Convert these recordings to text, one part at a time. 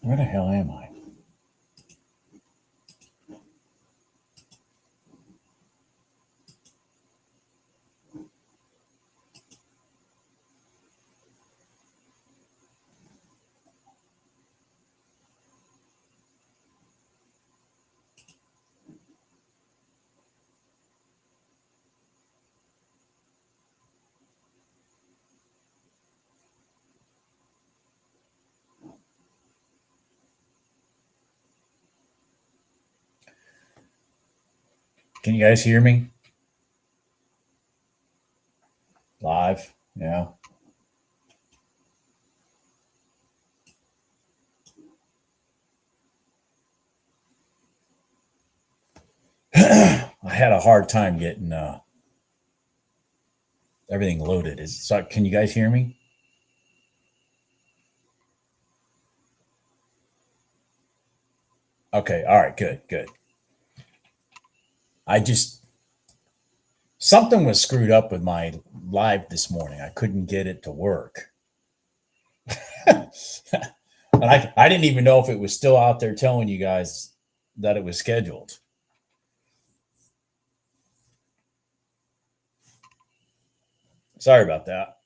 Where the hell am I? Can you guys hear me? Live? Yeah. I had a hard time getting everything loaded. Can you guys hear me? Okay. All right. Good. Good. I just something was screwed up with my live this morning. I couldn't get it to work. And I didn't even know if it was still out there telling you guys that it was scheduled. Sorry about that.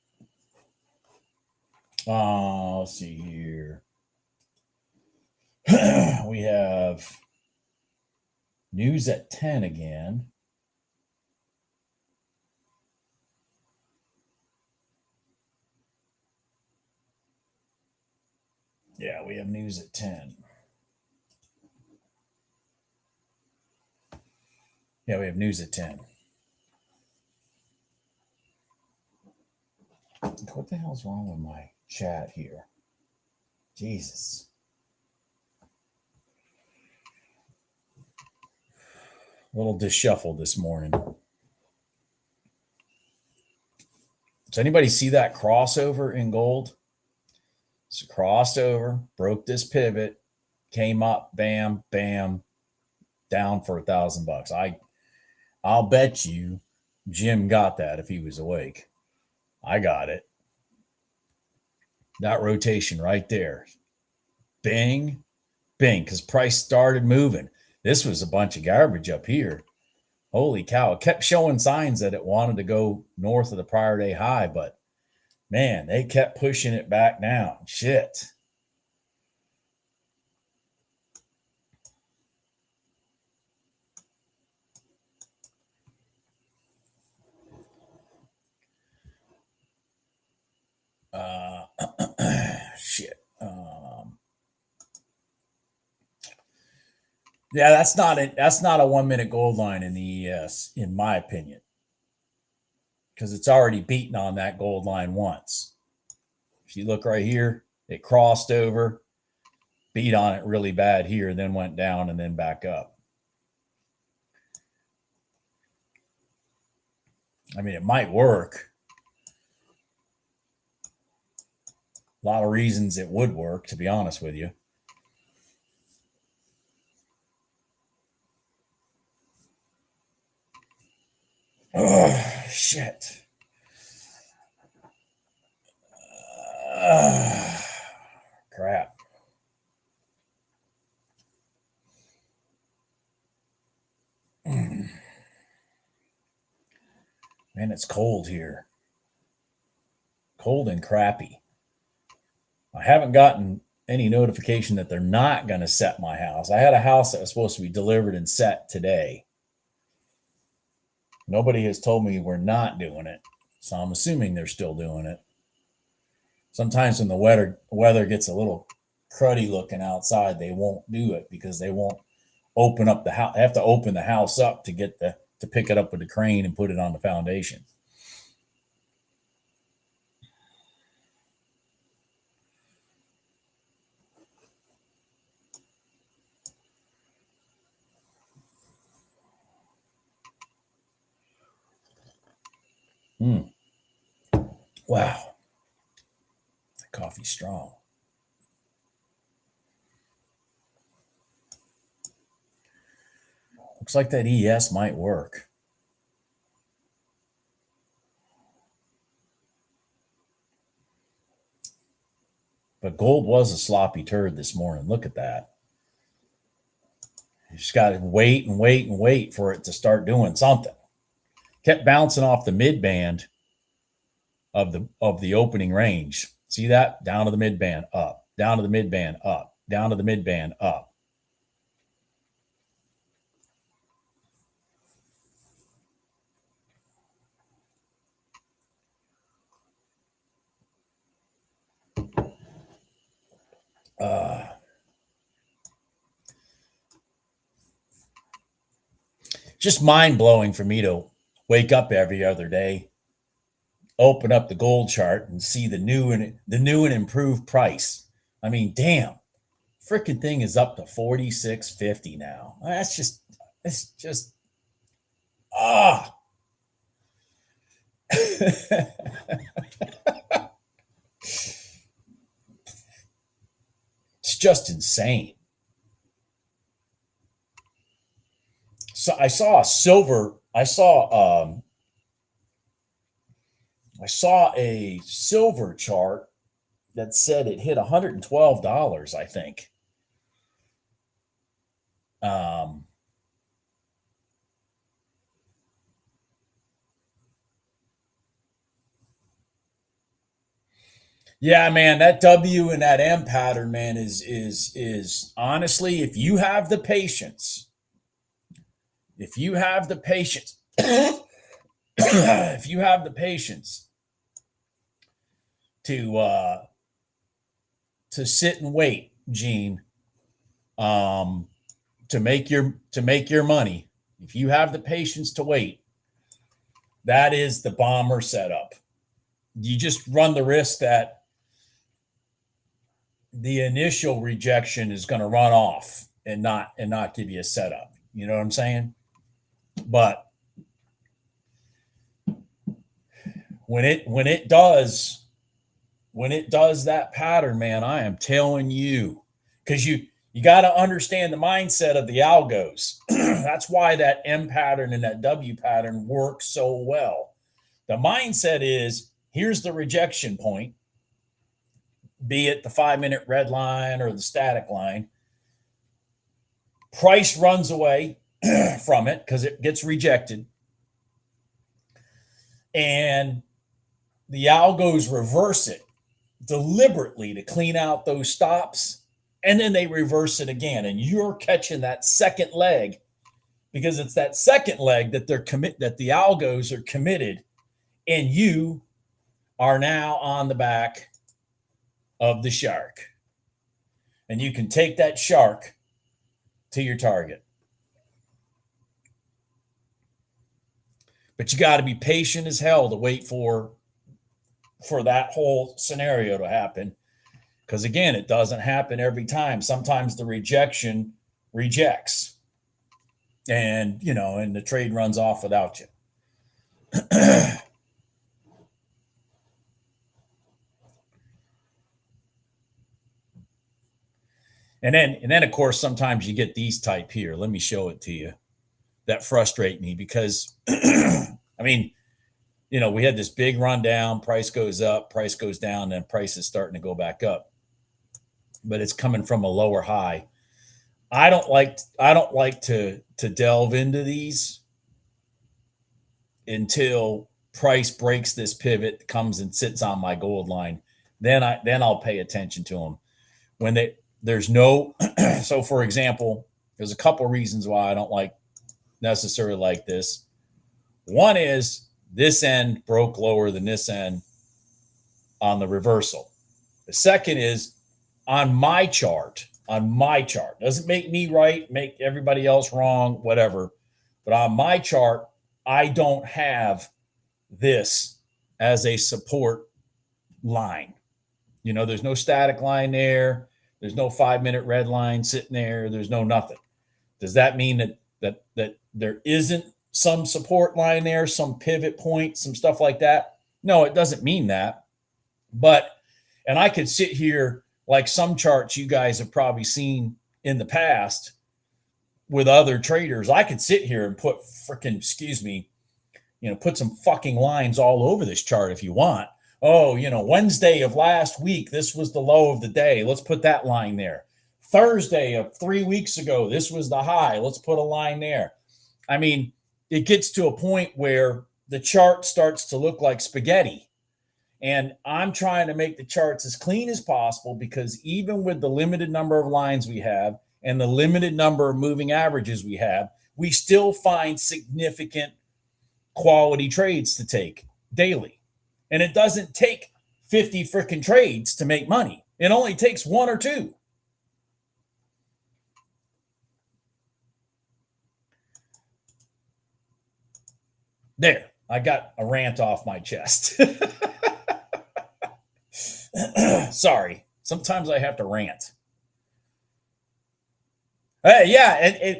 Let's see here. We have news at 10 again. Yeah, we have news at 10. Yeah, we have news at 10. What the hell's wrong with my chat here? Jesus. A little disshuffled this morning. Does anybody see that crossover in gold? It's crossed over, broke this pivot, came up, bam, bam, down for $1,000. I'll bet you Jim got that if he was awake. I got it. That rotation right there. Bing, bing, because price started moving. This was a bunch of garbage up here. Holy cow. It kept showing signs that it wanted to go north of the prior day high, but man, they kept pushing it back down. Shit. Shit. Yeah, that's not a 1 minute gold line in the ES, in my opinion, because it's already beaten on that gold line once. If you look right here, it crossed over, beat on it really bad here, then went down and then back up. I mean, it might work. A lot of reasons it would work, to be honest with you. Oh, shit. Crap. Man, it's cold here. Cold and crappy. I haven't gotten any notification that they're not going to set my house. I had a house that was supposed to be delivered and set today. Nobody has told me we're not doing it, so I'm assuming they're still doing it. Sometimes when the weather gets a little cruddy looking outside, they won't do it because they won't open up the house. They have to open the house up to pick it up with the crane and put it on the foundation. Wow. The coffee's strong. Looks like that ES might work. But gold was a sloppy turd this morning. Look at that. You just got to wait and wait and wait for it to start doing something. Kept bouncing off the mid band of the opening range. See that? Down to the mid band, up, down to the mid band, up, down to the mid band, up. Just mind-blowing for me to wake up every other day, open up the gold chart and see the new and improved price. I mean, damn, freaking thing is up to 46.50 now. It's just it's just insane. So I saw a silver chart that said it hit $112, I think. Yeah, man, that W and that M pattern, man, is honestly, if you have the patience, if you have the patience to sit and wait, Gene, to make your money, if you have the patience to wait, that is the bomber setup. You just run the risk that the initial rejection is going to run off and not give you a setup. You know what I'm saying? But when it does that pattern, man, I am telling you, because you got to understand the mindset of the algos. That's why that M pattern and that W pattern work so well. The mindset is, here's the rejection point, be it the 5-minute red line or the static line. Price runs away from it because it gets rejected. And the algos reverse it deliberately to clean out those stops. And then they reverse it again. And you're catching that second leg because it's that second leg that that the algos are committed. And you are now on the back of the shark. And you can take that shark to your target. But you got to be patient as hell to wait for that whole scenario to happen. Because again, it doesn't happen every time. Sometimes the rejection rejects. And, and the trade runs off without you. And then, of course, sometimes you get these type here. Let me show it to you. That frustrate me because, I mean, we had this big rundown. Price goes up, price goes down, then price is starting to go back up. But it's coming from a lower high. I don't like to delve into these until price breaks this pivot, comes and sits on my gold line. Then I'll pay attention to them. When there's no, so for example, there's a couple of reasons why I don't necessarily like this. One is this end broke lower than this end on the reversal. The second is on my chart, doesn't make me right, make everybody else wrong, whatever. But on my chart, I don't have this as a support line. There's no static line there. There's no 5-minute red line sitting there. There's no nothing. Does that mean that there isn't some support line there, some pivot point, some stuff like that? No, it doesn't mean that. And I could sit here like some charts you guys have probably seen in the past with other traders. I could sit here and put put some fucking lines all over this chart if you want. Oh, Wednesday of last week, this was the low of the day. Let's put that line there. Thursday of 3 weeks ago, this was the high. Let's put a line there. I mean, it gets to a point where the chart starts to look like spaghetti. And I'm trying to make the charts as clean as possible because even with the limited number of lines we have and the limited number of moving averages we have, we still find significant quality trades to take daily. And it doesn't take 50 freaking trades to make money. It only takes one or two. There, I got a rant off my chest. Sorry. Sometimes I have to rant. Hey, yeah,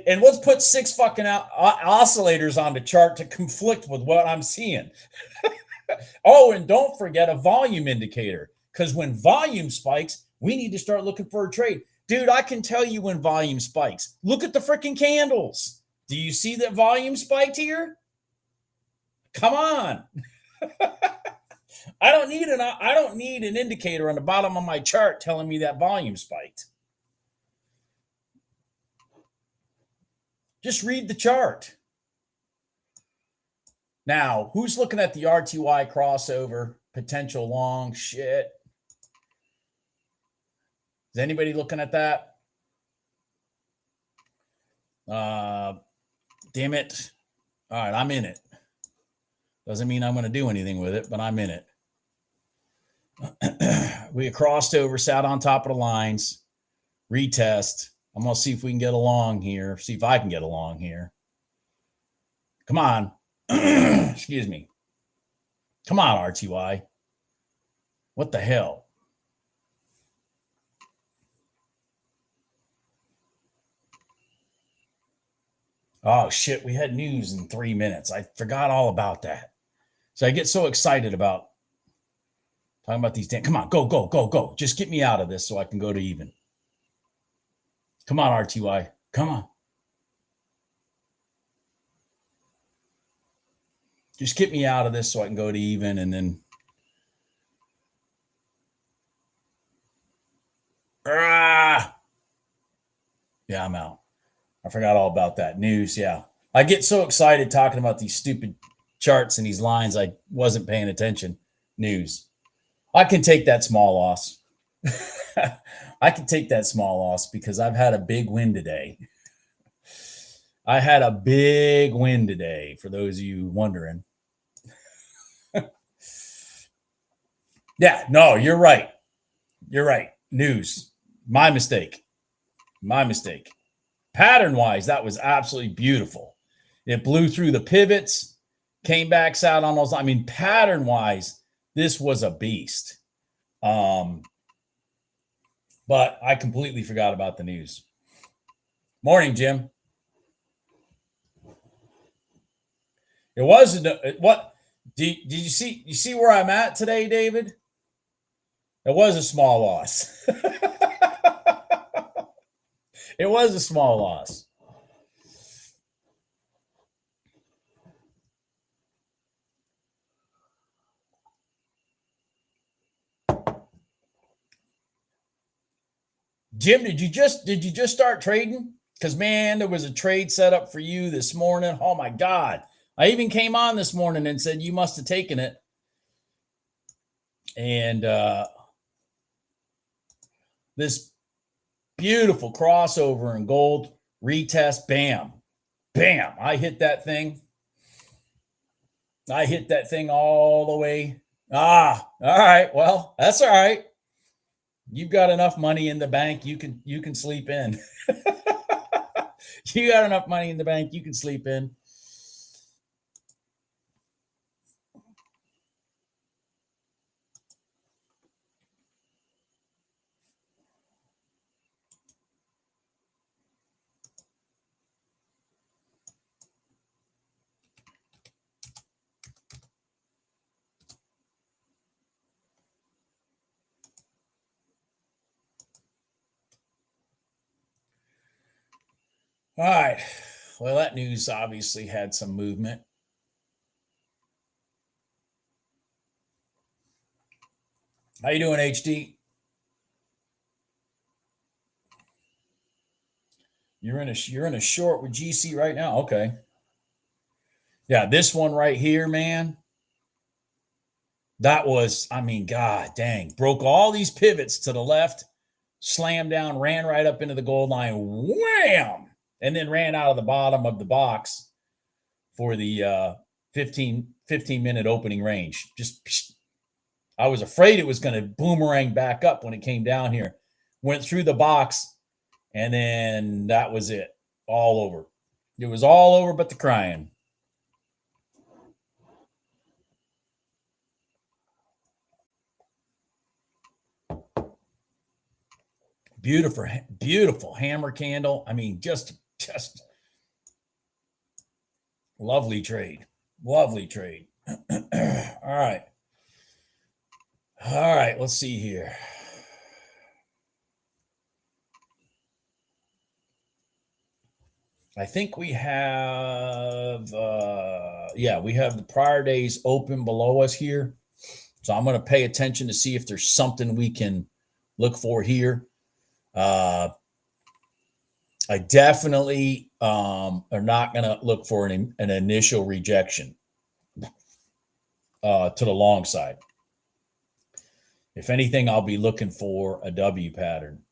and let's put 6 fucking oscillators on the chart to conflict with what I'm seeing. Oh, and don't forget a volume indicator, because when volume spikes, we need to start looking for a trade. Dude, I can tell you when volume spikes. Look at the freaking candles. Do you see that volume spiked here? Come on. I don't need an indicator on the bottom of my chart telling me that volume spiked. Just read the chart. Now, who's looking at the RTY crossover potential long shit? Is anybody looking at that? Damn it. All right, I'm in it. Doesn't mean I'm going to do anything with it, but I'm in it. We crossed over, sat on top of the lines, retest. I'm going to see if we can get along here, see if I can get along here. Come on. Excuse me. Come on, RTY. What the hell? Oh, shit. We had news in 3 minutes. I forgot all about that. So I get so excited about talking about these damn. Come on, go, go, go, go. Just get me out of this so I can go to even. Come on, RTY. Come on. Just get me out of this so I can go to even and then. Yeah, I'm out. I forgot all about that news. Yeah. I get so excited talking about these stupid charts and these lines. I wasn't paying attention. News. I can take that small loss. I can take that small loss because I've had a big win today. I had a big win today, for those of you wondering. Yeah, no, you're right. You're right. News. My mistake. My mistake. Pattern-wise, that was absolutely beautiful. It blew through the pivots, came back out on those. I mean, pattern-wise, this was a beast. But I completely forgot about the news. Morning, Jim. It was what? Did you see? You see where I'm at today, David? It was a small loss. It was a small loss. Jim, did you just start trading? Because man, there was a trade set up for you this morning. Oh my God. I even came on this morning and said you must have taken it. And this beautiful crossover in gold, retest, bam, bam. I hit that thing. I hit that thing all the way. All right. Well, that's all right. You've got enough money in the bank. You can sleep in. You got enough money in the bank. You can sleep in. All right. Well, that news obviously had some movement. How you doing, HD? You're in a short with GC right now? Okay. Yeah, this one right here, man. That was, I mean, God dang, broke all these pivots to the left, slammed down, ran right up into the gold line, wham, and then ran out of the bottom of the box for the 15-minute opening range. Just, I was afraid it was going to boomerang back up when it came down here. Went through the box, and then that was it. All over. It was all over but the crying. Beautiful, beautiful hammer candle. I mean, just lovely trade. Lovely trade. All right. All right, let's see here. I think we have, we have the prior days open below us here. So I'm going to pay attention to see if there's something we can look for here. I definitely are not going to look for an initial rejection to the long side. If anything, I'll be looking for a W pattern.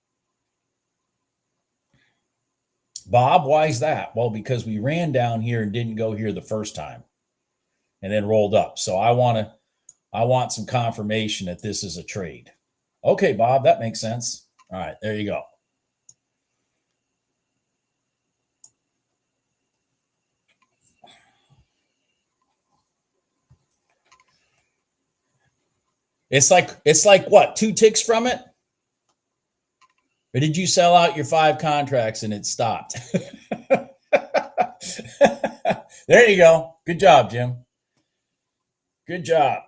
Bob, why is that? Well, because we ran down here and didn't go here the first time and then rolled up. So I want some confirmation that this is a trade. Okay, Bob, that makes sense. All right, there you go. It's like what, 2 ticks from it? Or did you sell out your 5 contracts and it stopped? There you go. Good job, Jim. Good job.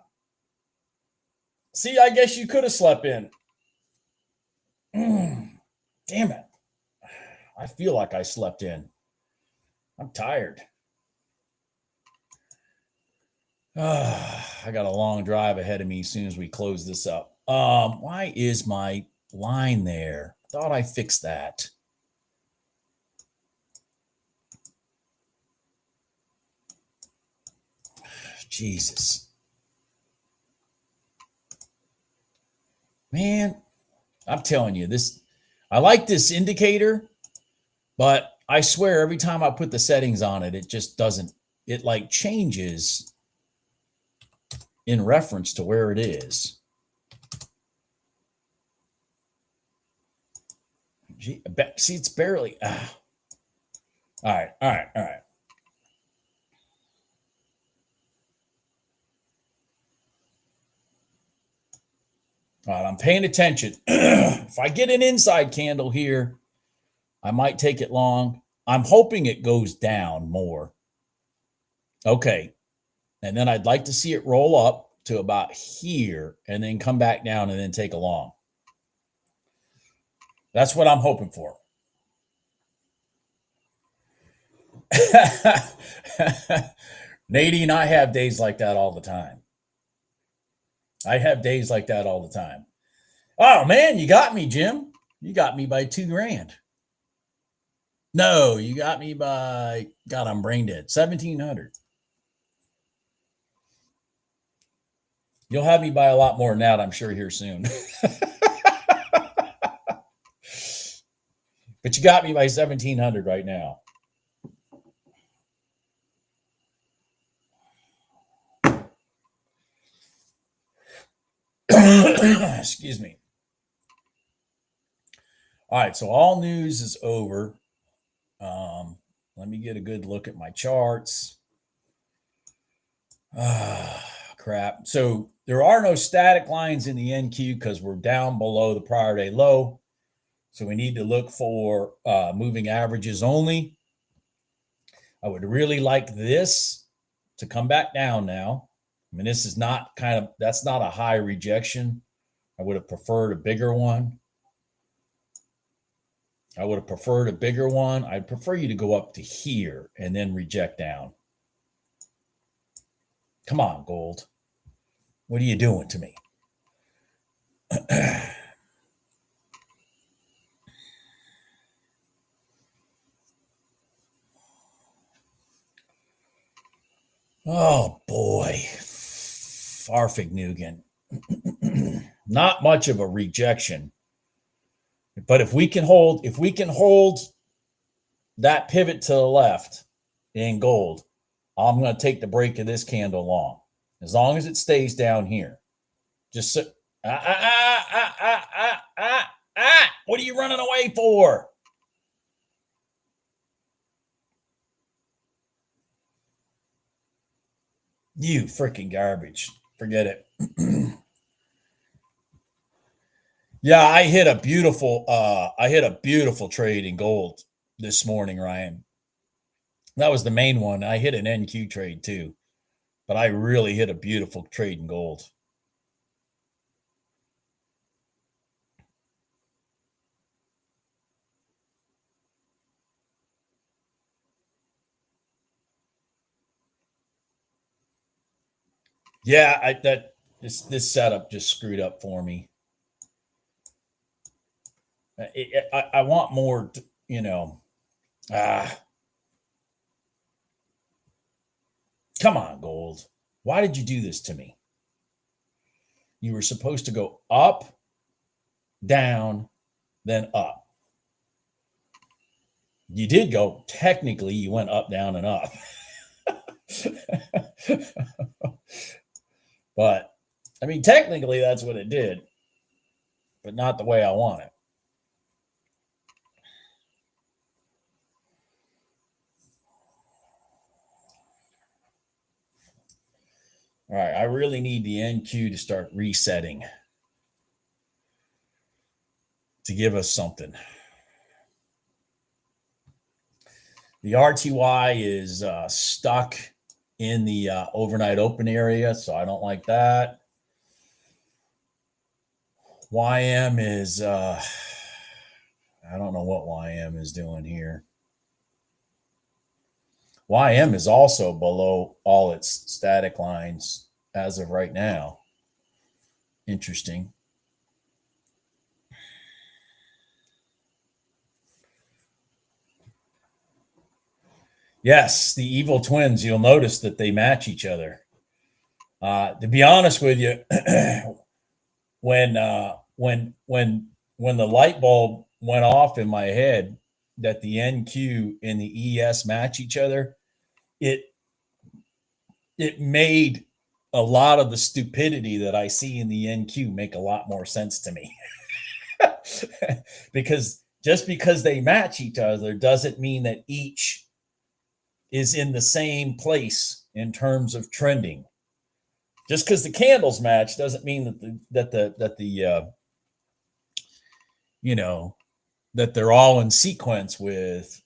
See, I guess you could have slept in. Damn it. I feel like I slept in. I'm tired. I got a long drive ahead of me as soon as we close this up. Why is my line there? Thought I fixed that. Jesus. Man, I'm telling you, I like this indicator, but I swear every time I put the settings on it, it just doesn't, it like changes in reference to where it is. Gee, see, it's barely. All right. All right, I'm paying attention. If I get an inside candle here, I might take it long. I'm hoping it goes down more. Okay. And then I'd like to see it roll up to about here and then come back down and then take a long. That's what I'm hoping for. Nadine, I have days like that all the time. Oh, man, you got me, Jim. You got me by $2,000. No, you got me by, God, I'm brain dead, 1,700. You'll have me by a lot more than that, I'm sure, here soon. But you got me by 1,700 right now. Excuse me. All right, so all news is over. Let me get a good look at my charts. Crap. So there are no static lines in the NQ because we're down below the prior day low. So we need to look for moving averages only. I would really like this to come back down now. I mean, this is not that's not a high rejection. I would have preferred a bigger one. I'd prefer you to go up to here and then reject down. Come on, gold. What are you doing to me? Oh boy, Farfignugan. Not much of a rejection, but if we can hold that pivot to the left in gold, I'm going to take the break of this candle long, as long as it stays down here. Just so, what are you running away for? You freaking garbage. Forget it. Yeah, I hit a beautiful trade in gold this morning, Ryan. That was the main one. I hit an NQ trade too, but I really hit a beautiful trade in gold. Yeah, this setup just screwed up for me. I want more, come on, gold. Why did you do this to me? You were supposed to go up, down, then up. You did go, technically, you went up, down, and up. But, I mean, technically, that's what it did, but not the way I want it. All right, I really need the NQ to start resetting to give us something. The RTY is stuck in the overnight open area, so I don't like that. YM is, I don't know what YM is doing here. YM is also below all its static lines as of right now. Interesting. Yes, the evil twins, you'll notice that they match each other. To be honest with you, when the light bulb went off in my head that the NQ and the ES match each other, it made a lot of the stupidity that I see in the NQ make a lot more sense to me. Because just because they match each other doesn't mean that each is in the same place in terms of trending. Just because the candles match doesn't mean that they're all in sequence with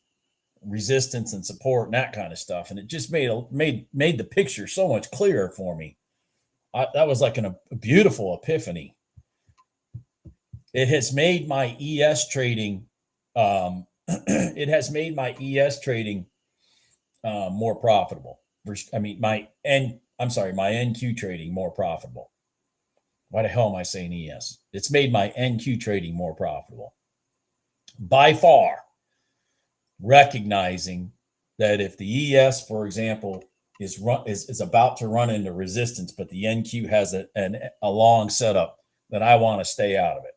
resistance and support and that kind of stuff. And it just made the picture so much clearer for me. That was like a beautiful epiphany. It has made my ES trading it has made my ES trading more profitable. I mean, my NQ trading more profitable. Why the hell am I saying ES? It's made my NQ trading more profitable. By far, recognizing that if the ES, for example, is about to run into resistance, but the NQ has a long setup, then I want to stay out of it.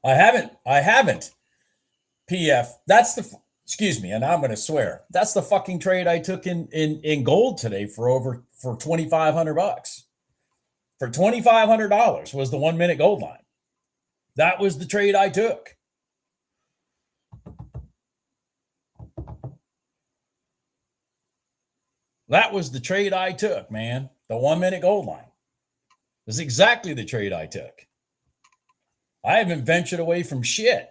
I haven't. PF. Excuse me, and I'm going to swear. That's the fucking trade I took in gold today for $2,500. For $2,500 was the 1 minute gold line. That was the trade I took. That was the trade I took, man. The 1 minute gold line. This is exactly the trade I took. I haven't ventured away from shit.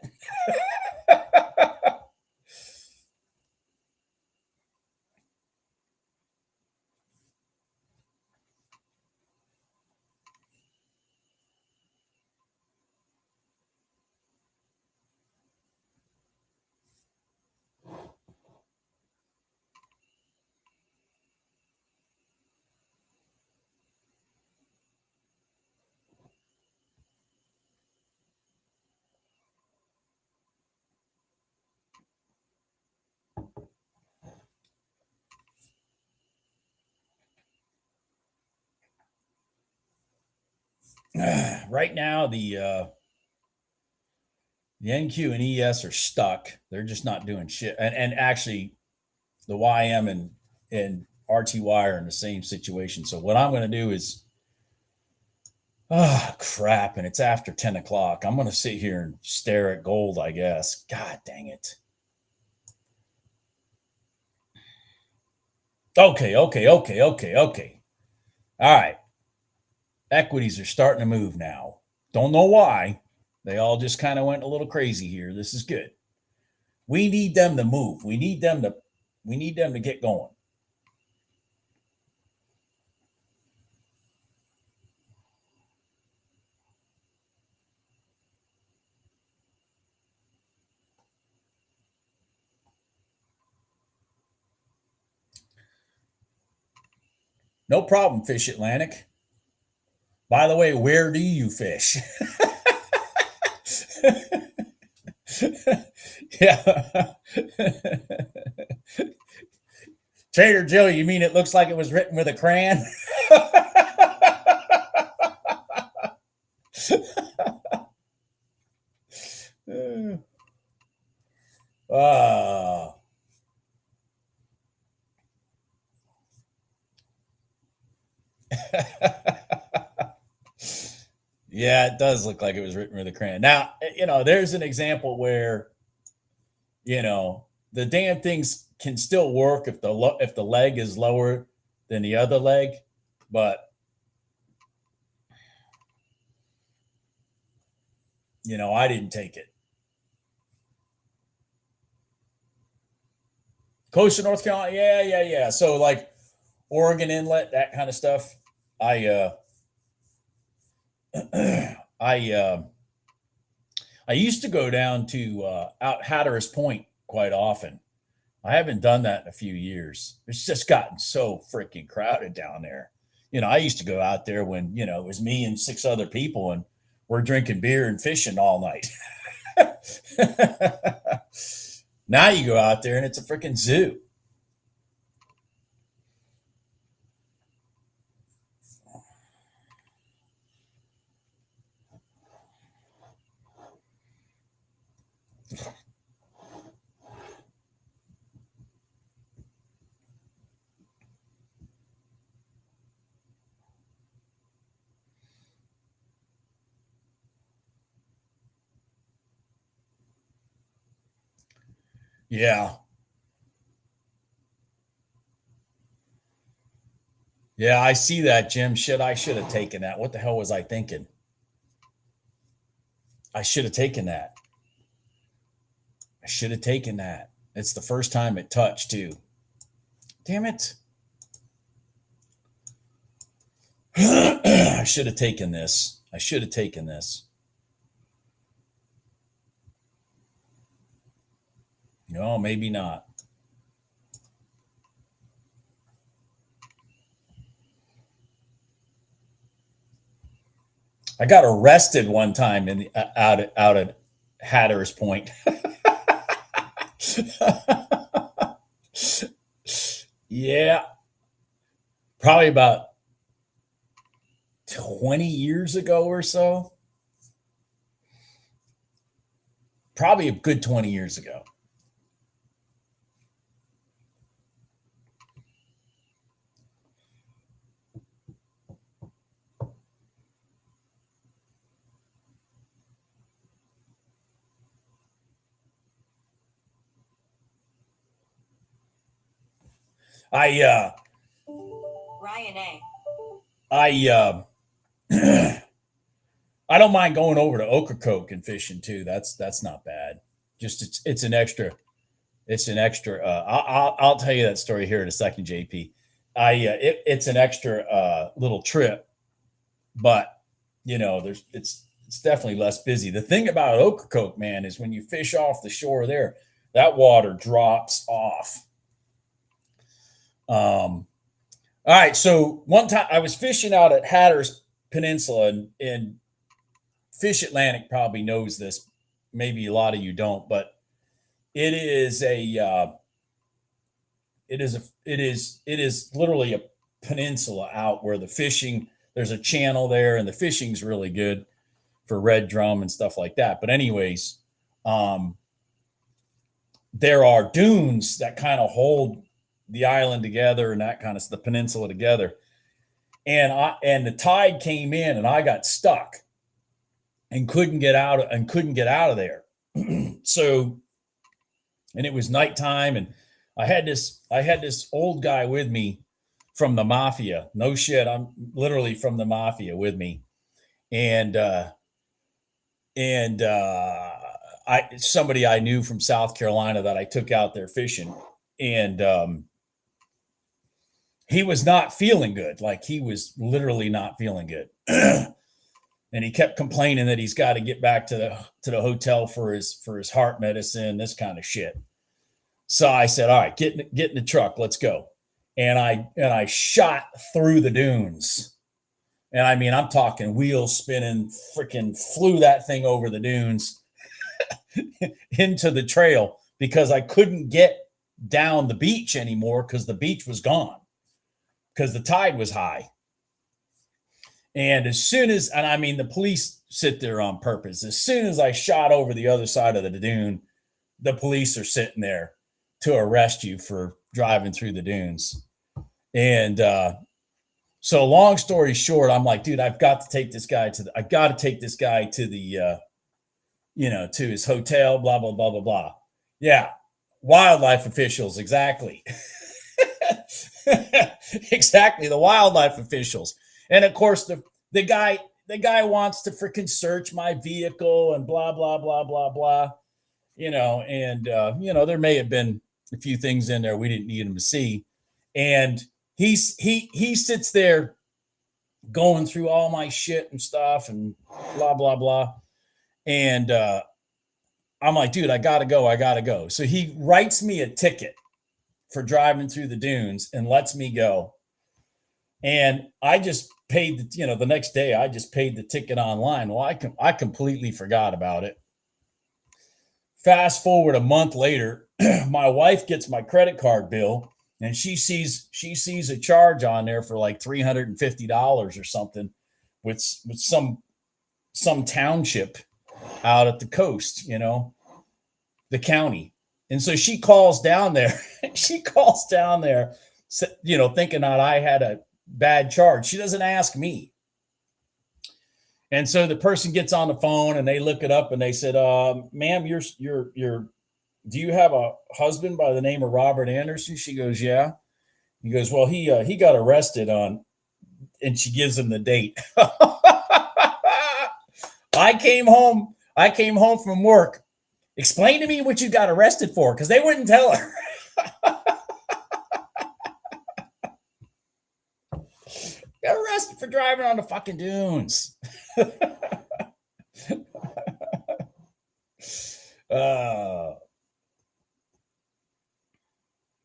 Right now, the NQ and ES are stuck. They're just not doing shit. And actually, the YM and RTY are in the same situation. So what I'm going to do is, oh crap! And it's after 10 o'clock. I'm going to sit here and stare at gold. I guess. God dang it. Okay. All right. Equities are starting to move now. Don't know why. They all just kind of went a little crazy here. This is good. We need them to move. We need them to get going. No problem, Fish Atlantic. By the way, where do you fish? Yeah. Trader Joe, you mean it looks like it was written with a crayon? uh, yeah, it does look like it was written with a crayon. Now, there's an example where, the damn things can still work if the leg is lower than the other leg, but I didn't take it. Coastal North Carolina, yeah. So like Oregon Inlet, that kind of stuff. I I I used to go down to out Hatteras Point quite often. I haven't done that in a few years. It's just gotten so freaking crowded down there. I used to go out there when, it was me and six other people and we're drinking beer and fishing all night. Now you go out there and it's a freaking zoo. Yeah. Yeah, I see that, Jim. Shit, I should have taken that. What the hell was I thinking? I should have taken that. I should have taken that. It's the first time it touched, too. Damn it. I should have taken this. I should have taken this. No, maybe not. I got arrested one time out at Hatteras Point. Yeah, probably about 20 years ago or so. Probably a good 20 years ago. I Ryan A. I I don't mind going over to Ocracoke and fishing too. That's not bad. Just it's an extra. It's an extra. I'll tell you that story here in a second, JP. It's an extra little trip, but it's definitely less busy. The thing about Ocracoke, man, is when you fish off the shore there, that water drops off. All right, so one time I was fishing out at Hatteras Peninsula, and Fish Atlantic probably knows this. Maybe a lot of you don't, but it is a it is literally a peninsula out where the there's a channel there, and the fishing's really good for red drum and stuff like that. But anyways, there are dunes that kind of hold the island together and that kind of the peninsula together. And the tide came in, and I got stuck and couldn't get out of there. So, and it was nighttime, and I had this old guy with me from the mafia. No shit, I'm literally from the mafia with me, and somebody I knew from South Carolina that I took out there fishing, and he was not feeling good. Like, he was literally not feeling good. And he kept complaining that he's got to get back to the hotel for his heart medicine, this kind of shit. So I said, all right, get in the truck, let's go. And I shot through the dunes. And I mean, I'm talking wheels spinning, freaking flew that thing over the dunes into the trail, because I couldn't get down the beach anymore because the beach was gone, because the tide was high. And I mean, the police sit there on purpose. As soon as I shot over the other side of the dune, the police are sitting there to arrest you for driving through the dunes. And so long story short, I'm like, dude, I've got to take this guy to the, to his hotel, blah, blah, blah, blah, blah. Yeah. Wildlife officials. Exactly. Exactly. The wildlife officials. And of course, the guy wants to freaking search my vehicle and blah, blah, blah, blah, blah, and there may have been a few things in there we didn't need him to see. And he sits there going through all my shit and stuff and blah, blah, blah. And I'm like, dude, I gotta go. So he writes me a ticket for driving through the dunes and lets me go. And I just paid the next day, I just paid the ticket online. Well, I completely forgot about it. Fast forward a month later, my wife gets my credit card bill, and she sees a charge on there for like $350 or something with some township out at the coast, the county. And so she calls down there, thinking that I had a bad charge. She doesn't ask me. And so the person gets on the phone and they look it up and they said, ma'am, do you have a husband by the name of Robert Anderson? She goes, yeah. He goes, well, he got arrested on, and she gives him the date. I came home from work. Explain to me what you got arrested for, because they wouldn't tell her. Got arrested for driving on the fucking dunes.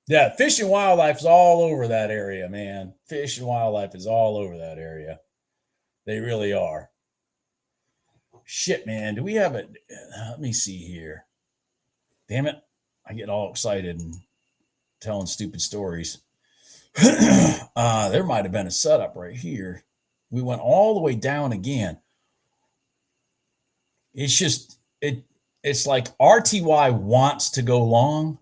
Yeah, fish and wildlife is all over that area, man. Fish and wildlife is all over that area. They really are. Shit, man. Do we have it? Let me see here. Damn it. I get all excited and telling stupid stories. There might have been a setup right here. We went all the way down again. It's just, it's like RTY wants to go long,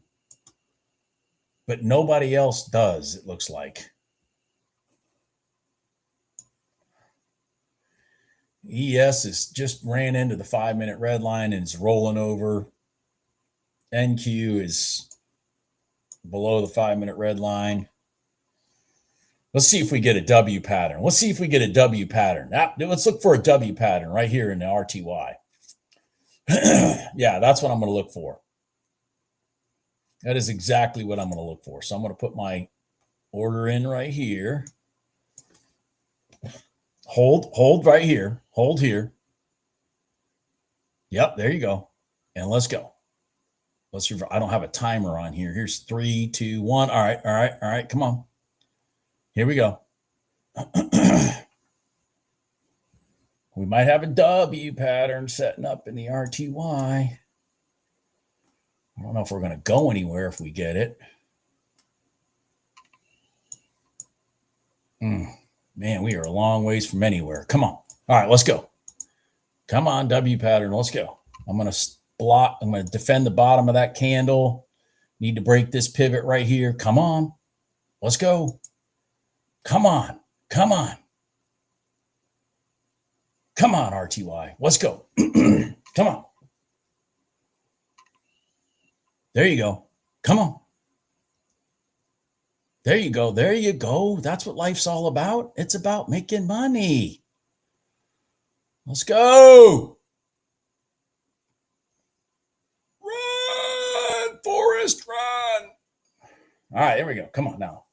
but nobody else does, it looks like. ES is just ran into the 5-minute red line and is rolling over. NQ is below the 5-minute red line. Let's see if we get a W pattern. Let's look for a W pattern right here in the RTY. Yeah, that's what I'm going to look for. That is exactly what I'm going to look for. So I'm going to put my order in right here. Hold right here. Hold here. Yep, there you go. And let's go. I don't have a timer on here. Here's 3, 2, 1. All right. Come on. Here we go. We might have a W pattern setting up in the RTY. I don't know if we're going to go anywhere if we get it. Man, we are a long ways from anywhere. Come on. All right, let's go. Come on, W pattern. Let's go. I'm going to block. I'm going to defend the bottom of that candle. Need to break this pivot right here. Come on. Let's go. Come on. Come on. Come on, RTY. Let's go. Come on. There you go. Come on. There you go. There you go. That's what life's all about. It's about making money. Let's go. Run, Forrest, run. All right, here we go. Come on now.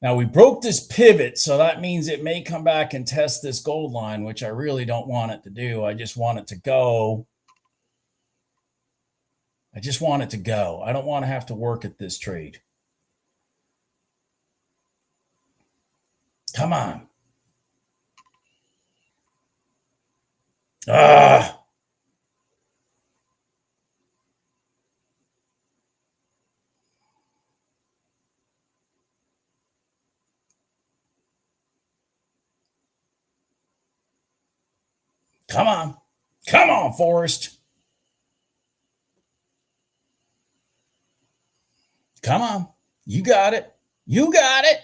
Now we broke this pivot, so that means it may come back and test this gold line, which I really don't want it to do. I just want it to go. I just want it to go. I don't want to have to work at this trade. Come on. Come on. Come on, Forrest. Come on. You got it. You got it.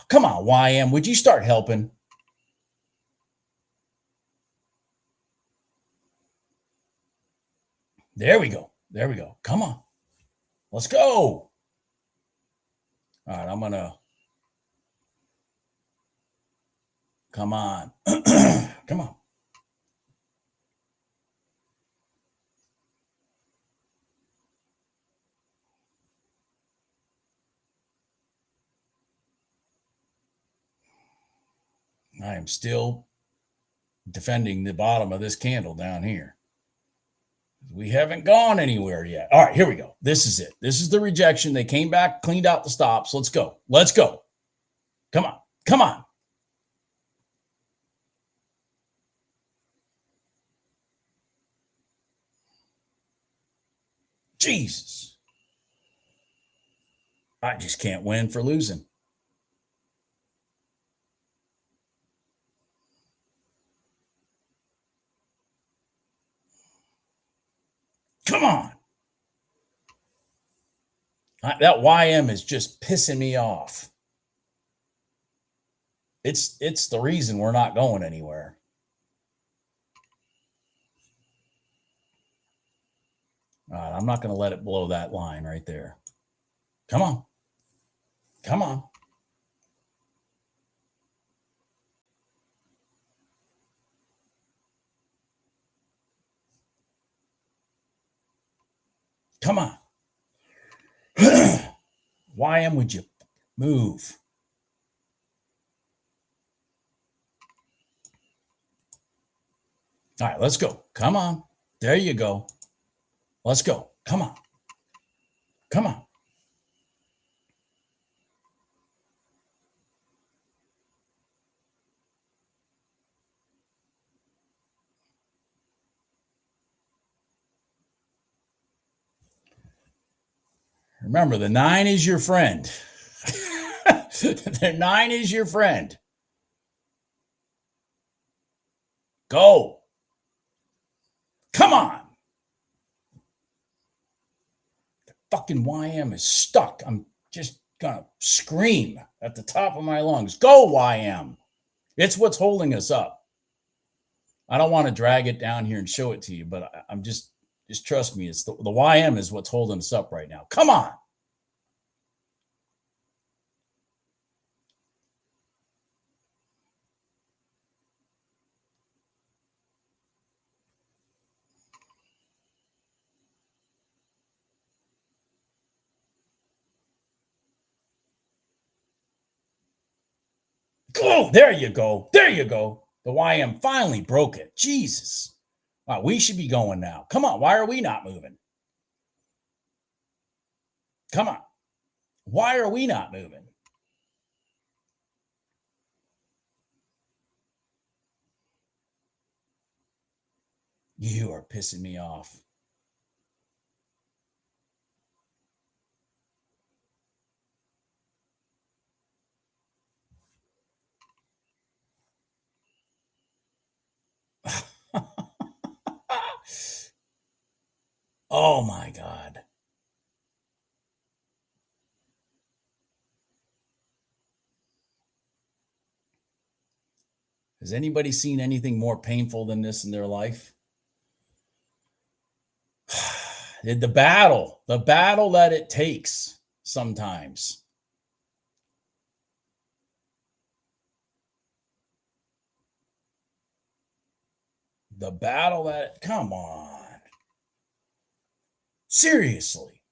Come on, YM. Would you start helping? There we go. There we go. Come on. Let's go. All right, I'm going to. Come on. Come on. I am still defending the bottom of this candle down here. We haven't gone anywhere yet. All right, here we go. This is it. This is the rejection. They came back, cleaned out the stops. Let's go. Let's go. Come on. Come on. Jesus. I just can't win for losing. Come on. That YM is just pissing me off. It's the reason we're not going anywhere. All right, I'm not going to let it blow that line right there. Come on. Come on. Come on. YM, would you move? All right, let's go. Come on. There you go. Let's go. Come on. Come on. Remember, the 9 is your friend. The 9 is your friend. Go. Come on. The fucking YM is stuck. I'm just going to scream at the top of my lungs. Go, YM. It's what's holding us up. I don't want to drag it down here and show it to you, but I'm just trust me. It's the YM is what's holding us up right now. Come on. Oh, there you go. There you go. The YM finally broke it. Jesus. Wow, we should be going now. Come on. Why are we not moving? Come on. Why are we not moving? You are pissing me off. Oh my God. Has anybody seen anything more painful than this in their life? The battle that it takes sometimes. The battle that, come on. Seriously.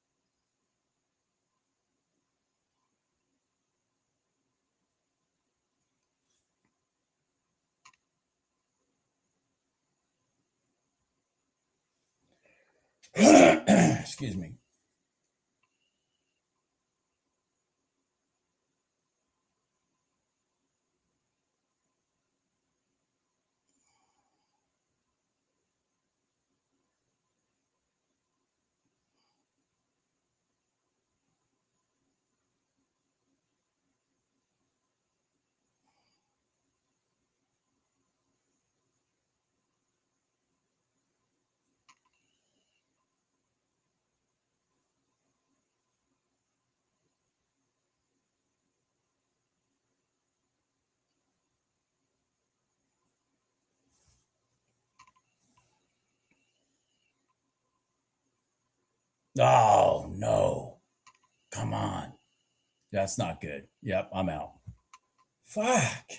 Excuse me. Oh, no. Come on. That's not good. Yep, I'm out. Fuck.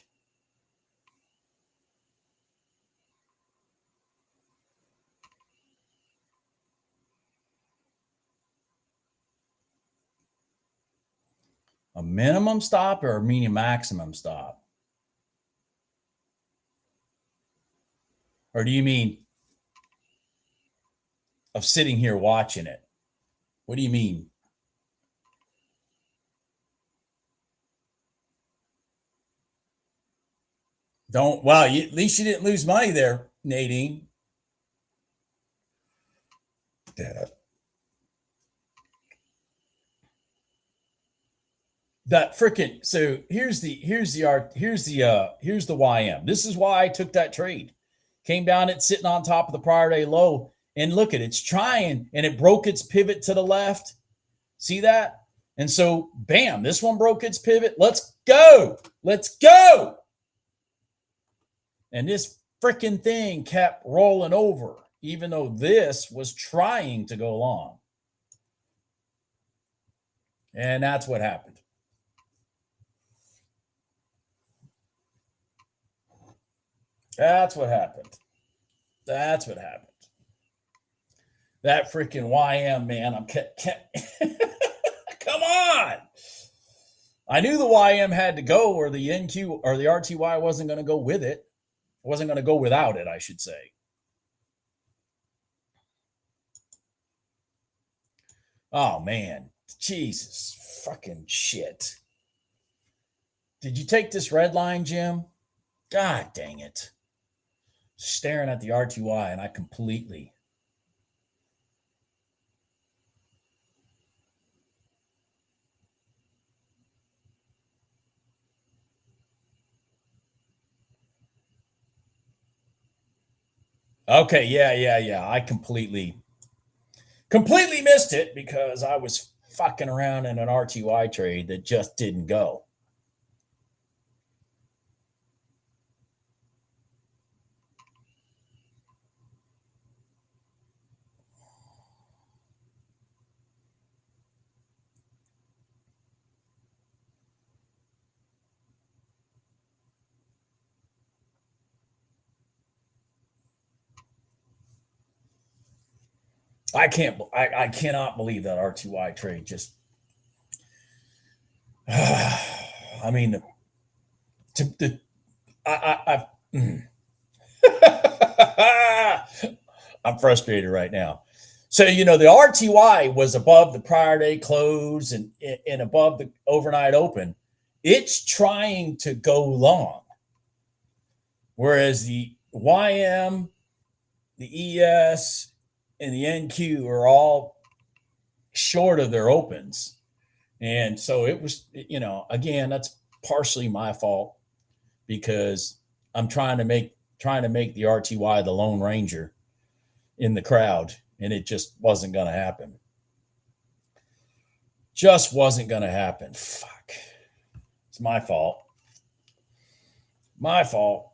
A minimum stop or a medium maximum stop? Or do you mean of sitting here watching it? What do you mean? Well, at least you didn't lose money there, Nadine. That freaking, so here's the YM. This is why I took that trade. Came down, it's sitting on top of the prior day low, and look at it, it's trying, and it broke its pivot to the left. See that? And so, bam, this one broke its pivot. Let's go. And this freaking thing kept rolling over, even though this was trying to go long. And that's what happened. That's what happened. That freaking YM, man. Come on. I knew the YM had to go, or the NQ or the RTY wasn't going to go with it. Wasn't going to go without it, I should say. Oh, man. Jesus fucking shit. Did you take this red line, Jim? God dang it. Staring at the RTY, and I completely. Okay, yeah. I completely missed it because I was fucking around in an RTY trade that just didn't go. I cannot believe that RTY trade just. I mean, I'm frustrated right now. So, the RTY was above the prior day close and above the overnight open. It's trying to go long. Whereas the YM, the ES, and the NQ are all short of their opens. And so it was, again, that's partially my fault because I'm trying to make the RTY the Lone Ranger in the crowd. and it just wasn't going to happen. Just wasn't going to happen. Fuck. It's my fault. My fault.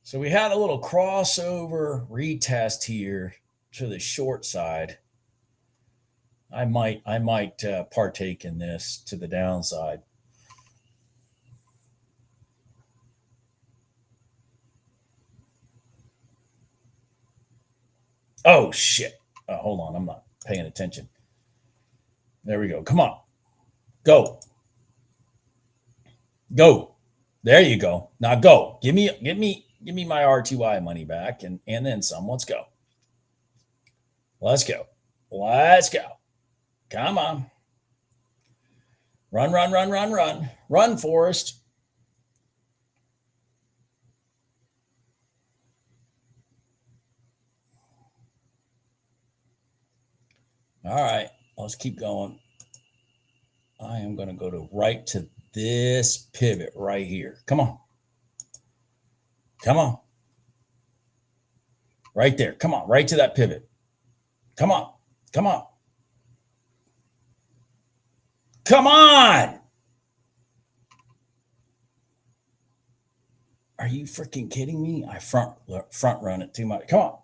So we had a little crossover retest here to the short side. I might partake in this to the downside. Oh shit. Hold on, I'm not paying attention. There we go. Come on. Go. Go. There you go. Now go. Give me my RTY money back and then some. Let's go. Let's go. Let's go. Come on. Run, run, run, run, run. Run, Forrest. All right. Let's keep going. I am going to go to this pivot right here. Come on. Come on. Right there. Come on. Right to that pivot. Come on. Come on. Come on. Are you freaking kidding me? I front run it too much. Come on.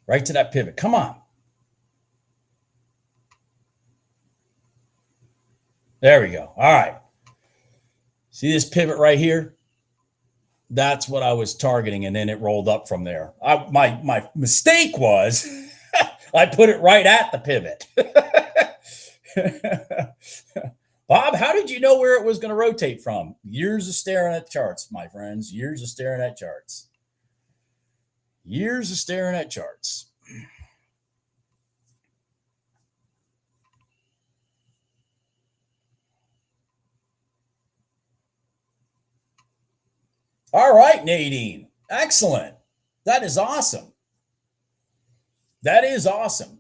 Right to that pivot. Come on. There we go. All right. See this pivot right here? That's what I was targeting, and then it rolled up from there. My mistake was I put it right at the pivot. Bob, how did you know where it was going to rotate from? Years of staring at charts, my friends. Years of staring at charts. Years of staring at charts. All right, Nadine. Excellent. That is awesome. That is awesome.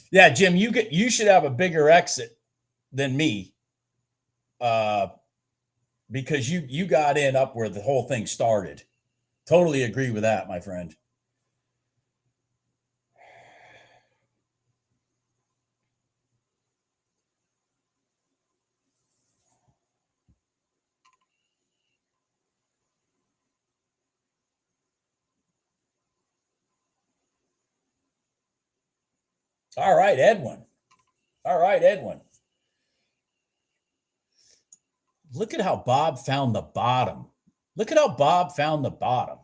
Yeah, Jim, you should have a bigger exit than me, because you got in up where the whole thing started. Totally agree with that, my friend. All right, Edwin. All right, Edwin. Look at how Bob found the bottom. Look at how Bob found the bottom.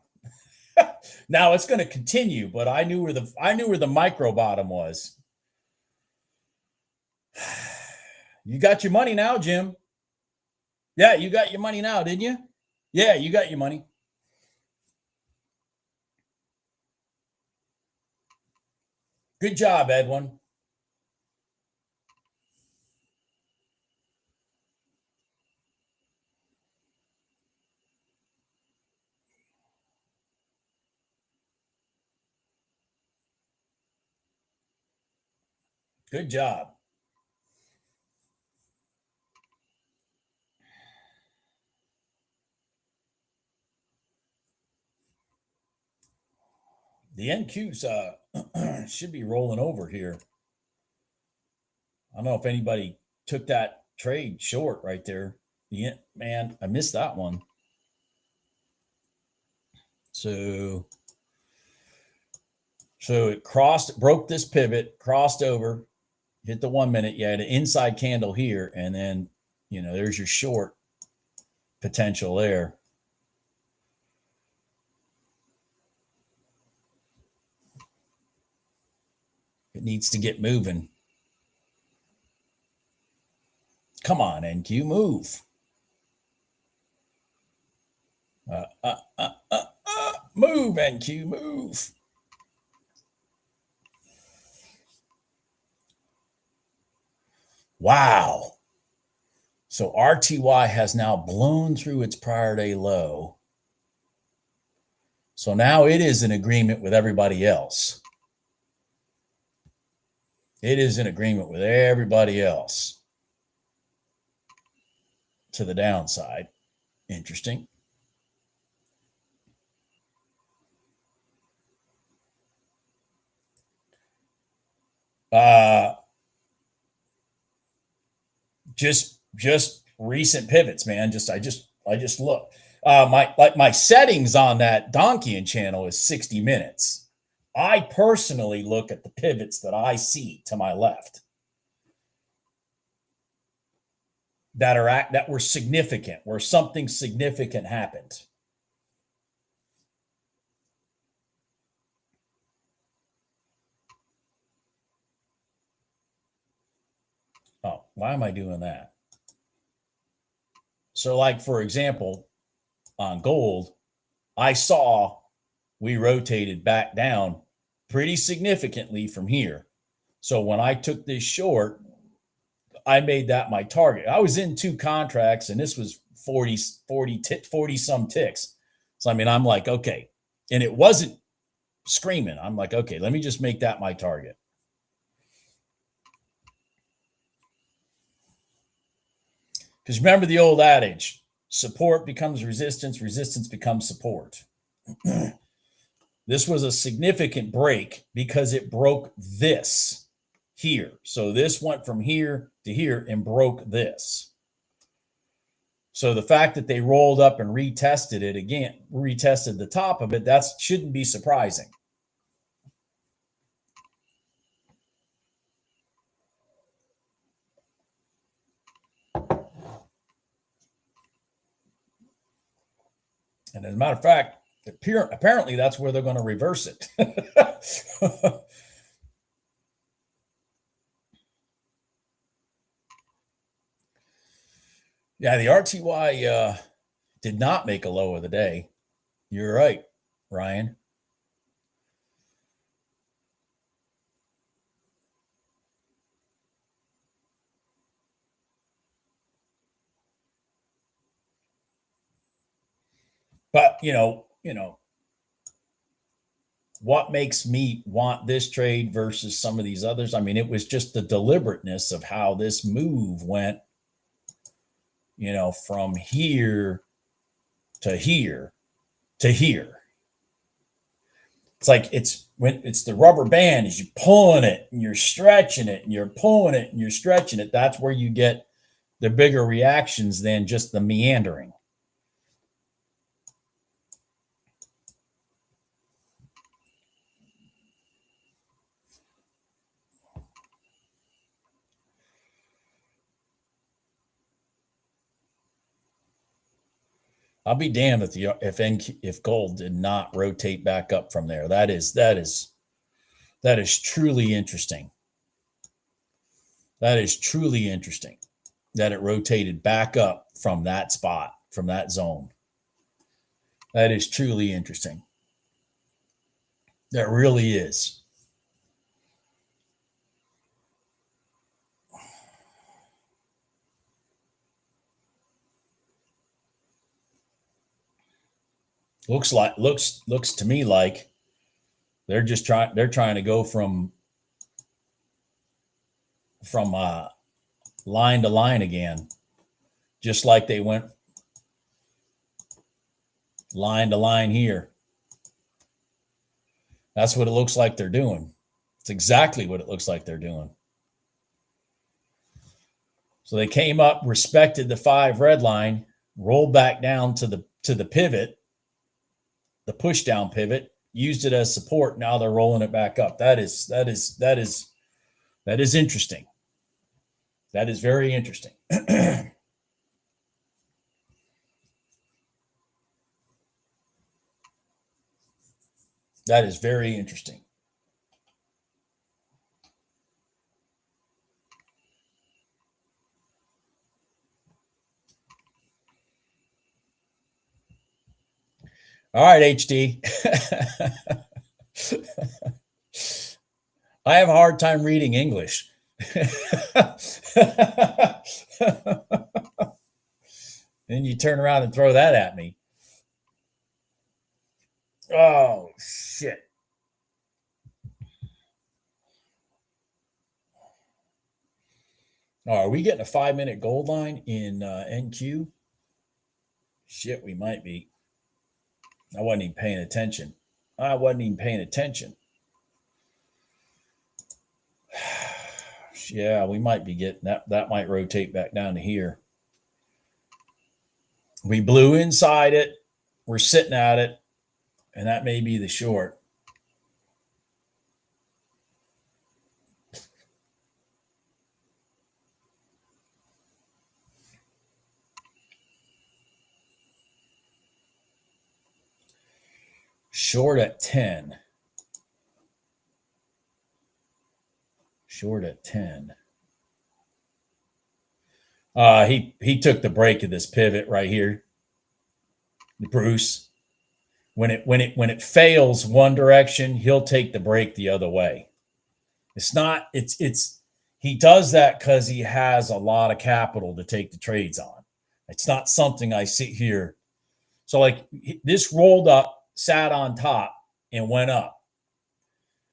Now it's going to continue, but I knew where the micro bottom was. You got your money now, Jim. Yeah, you got your money now, didn't you? Yeah, you got your money. Good job, Edwin. Good job. The NQs should be rolling over here. I don't know if anybody took that trade short right there. Yeah, man, I missed that one. So it broke this pivot, crossed over, hit the 1 minute. You had an inside candle here, and then, there's your short potential there. It needs to get moving. Come on, NQ, move. Move, NQ, move. Wow. So RTY has now blown through its prior day low. So now it is in agreement with everybody else. It is in agreement with everybody else to the downside. Interesting. Just recent pivots, man. I just look. My settings on that Donkian channel is 60 minutes. I personally look at the pivots that I see to my left that were significant, where something significant happened. Oh, why am I doing that? So, like, for example, on gold, I saw we rotated back down pretty significantly from here. So when I took this short, I made that my target. I was in 2 contracts and this was 40 some ticks. So, I mean, I'm like, okay. And it wasn't screaming. I'm like, okay, let me just make that my target. Because remember the old adage, support becomes resistance, resistance becomes support. This was a significant break because it broke this here. So this went from here to here and broke this. So the fact that they rolled up and retested it again, retested the top of it, that shouldn't be surprising. And as a matter of fact, apparently that's where they're going to reverse it. Yeah, the RTY did not make a low of the day. You're right, Ryan. But what makes me want this trade versus some of these others? I mean, it was just the deliberateness of how this move went, from here to here to here. It's like when it's the rubber band, is you pulling it and you're stretching it and you're pulling it and you're stretching it. That's where you get the bigger reactions than just the meandering. I'll be damned if gold did not rotate back up from there. That is truly interesting. That is truly interesting that it rotated back up from that spot, from that zone. That is truly interesting. That really is. Looks to me like they're trying to go from line to line again, just like they went line to line here. That's what it looks like they're doing. It's exactly what it looks like they're doing. So they came up, respected the 5 red line, rolled back down to the pivot, the push down pivot, used it as support. Now they're rolling it back up. That is interesting. That is very interesting. That is very interesting. All right, HD. I have a hard time reading English. Then you turn around and throw that at me. Oh, shit. Oh, are we getting a 5-minute gold line in NQ? Shit, we might be. I wasn't even paying attention. I wasn't even paying attention. Yeah, we might be getting that. That might rotate back down to here. We blew inside it. We're sitting at it. And that may be the short. Short at 10. Short at 10. He took the break of this pivot right here. Bruce. When it fails one direction, he'll take the break the other way. He does that because he has a lot of capital to take the trades on. It's not something I sit here. So like this rolled up, sat on top, and went up.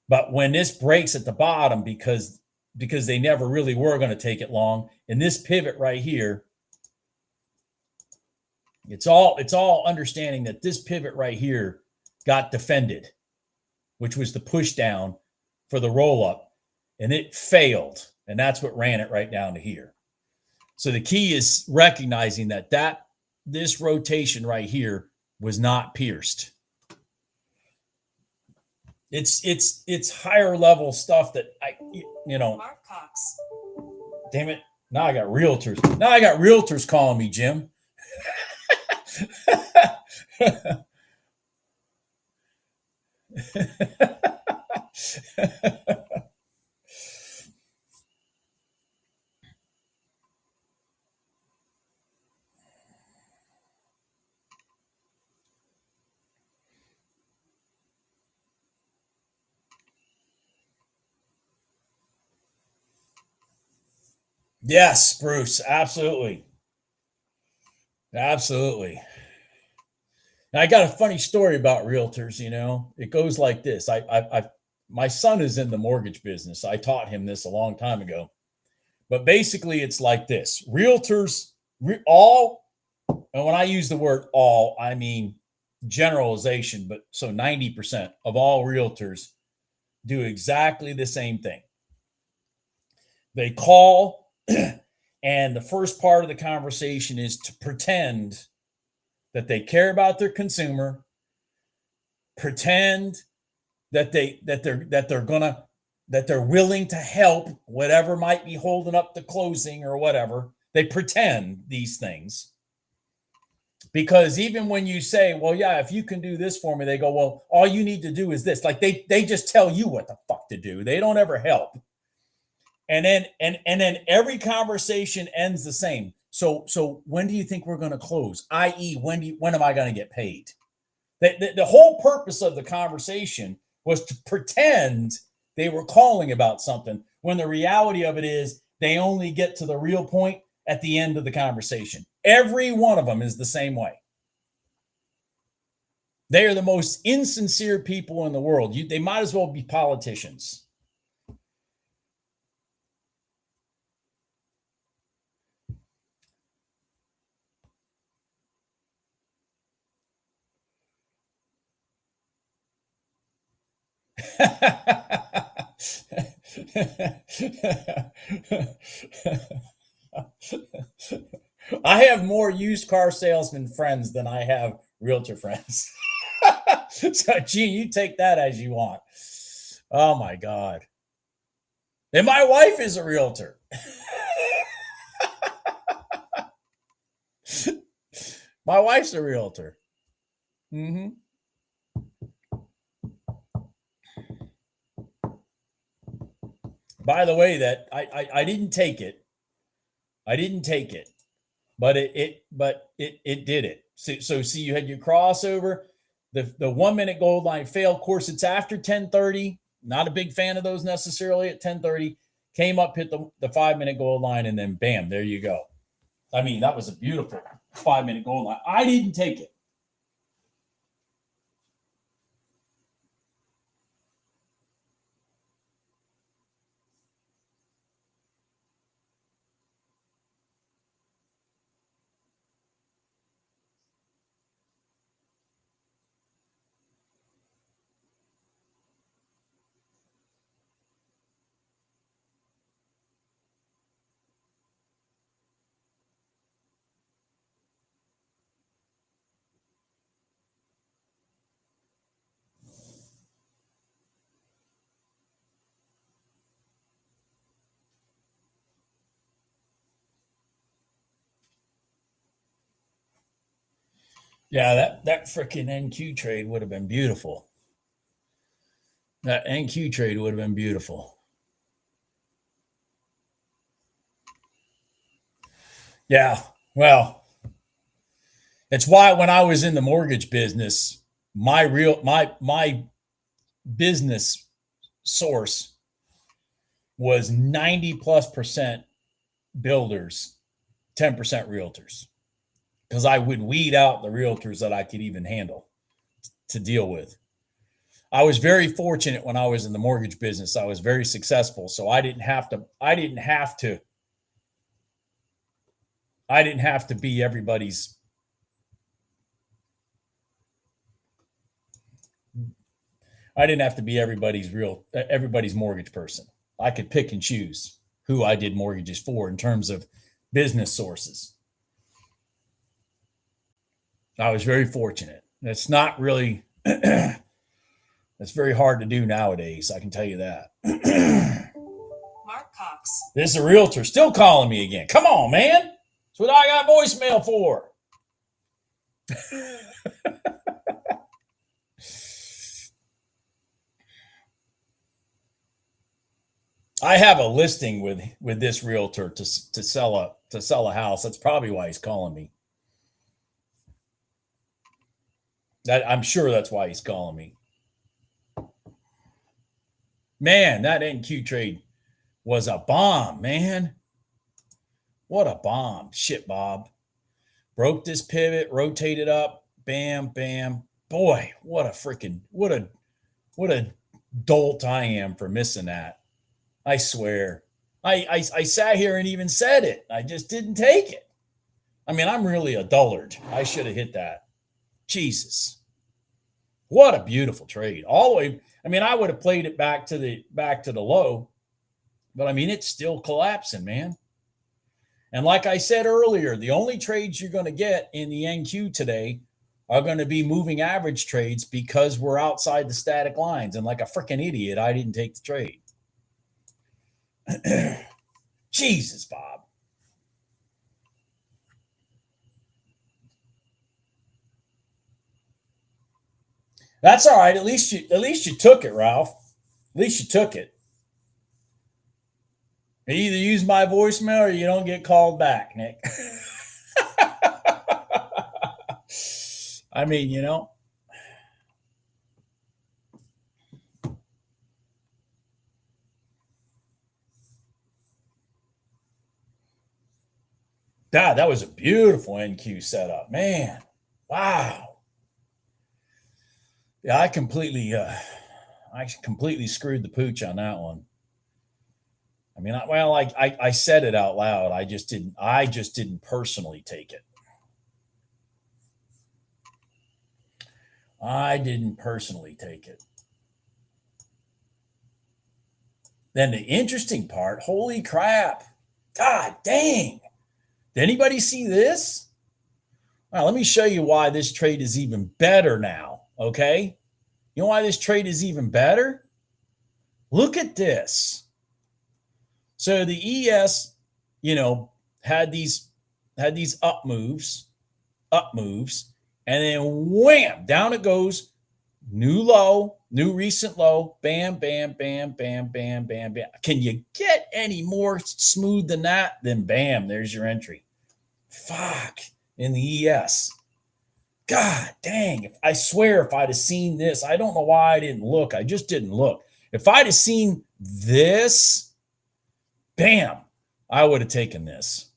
But when this breaks at the bottom, because they never really were going to take it long, and this pivot right here, it's all understanding that this pivot right here got defended, which was the push down for the roll up, and it failed. And that's what ran it right down to here. So the key is recognizing that this rotation right here was not pierced. It's higher level stuff that Mark Cox. Damn it. Now I got realtors calling me, Jim. Yes, Bruce, absolutely. Absolutely. Now, I got a funny story about realtors, It goes like this. My son is in the mortgage business. I taught him this a long time ago. But basically it's like this. Realtors all, and when I use the word all, I mean generalization, but so 90% of all realtors do exactly the same thing. They call, and the first part of the conversation is to pretend that they care about their consumer, pretend that they're willing to help whatever might be holding up the closing or whatever. They pretend these things. Because even when you say, well, yeah, if you can do this for me, they go, well, all you need to do is this. Like they just tell you what the fuck to do. They don't ever help. And then every conversation ends the same. So when do you think we're going to close? I.e., when am I going to get paid? The whole purpose of the conversation was to pretend they were calling about something, when the reality of it is they only get to the real point at the end of the conversation. Every one of them is the same way. They are the most insincere people in the world. They might as well be politicians. I have more used car salesman friends than I have realtor friends. So, Gene, you take that as you want. Oh, my God. And my wife is a realtor. My wife's a realtor. Mm-hmm. By the way, that I didn't take it. I didn't take it, but it did it. So see, you had your crossover. The 1 minute gold line failed. Of course, it's after 10:30. Not a big fan of those necessarily at 10:30. Came up, hit the 5 minute gold line, and then bam, there you go. I mean, that was a beautiful 5 minute gold line. I didn't take it. Yeah, that freaking NQ trade would have been beautiful. That NQ trade would have been beautiful. Yeah, well, it's why when I was in the mortgage business, my business source was 90+% builders, 10% realtors, because I would weed out the realtors that I could even handle to deal with. I was very fortunate when I was in the mortgage business. I was very successful, so I didn't have to be everybody's. I didn't have to be everybody's mortgage person. I could pick and choose who I did mortgages for in terms of business sources. I was very fortunate. It's not really, it's very hard to do nowadays. I can tell you that. Mark Cox. This is a realtor still calling me again. Come on, man. That's what I got voicemail for. I have a listing with this realtor to sell a house. That's probably why he's calling me. I'm sure that's why he's calling me. Man, that NQ trade was a bomb, man. What a bomb. Shit, Bob. Broke this pivot, rotated up, bam, bam. Boy, what a dolt I am for missing that. I swear. I sat here and even said it. I just didn't take it. I mean, I'm really a dullard. I should have hit that. Jesus. What a beautiful trade. All the way. I mean, I would have played it back to the low, but I mean, it's still collapsing, man. And like I said earlier, the only trades you're going to get in the NQ today are going to be moving average trades because we're outside the static lines. And like a freaking idiot, I didn't take the trade. Jesus, Bob. That's all right. At least you took it, Ralph. At least you took it. You either use my voicemail or you don't get called back, Nick. I mean, that was a beautiful NQ setup, man. Wow. Yeah, I completely screwed the pooch on that one. I mean, I said it out loud. I just didn't personally take it. I didn't personally take it. Then the interesting part, holy crap. God dang. Did anybody see this? Well, let me show you why this trade is even better now, okay? You know why this trade is even better? Look at this. So the ES, had these up moves, and then wham, down it goes. New low, new recent low, bam, bam, bam, bam, bam, bam, bam. Can you get any more smooth than that? Then bam, there's your entry. Fuck, in the ES. God dang, I swear if I'd have seen this, I don't know why I didn't look. I just didn't look. If I'd have seen this, bam, I would have taken this.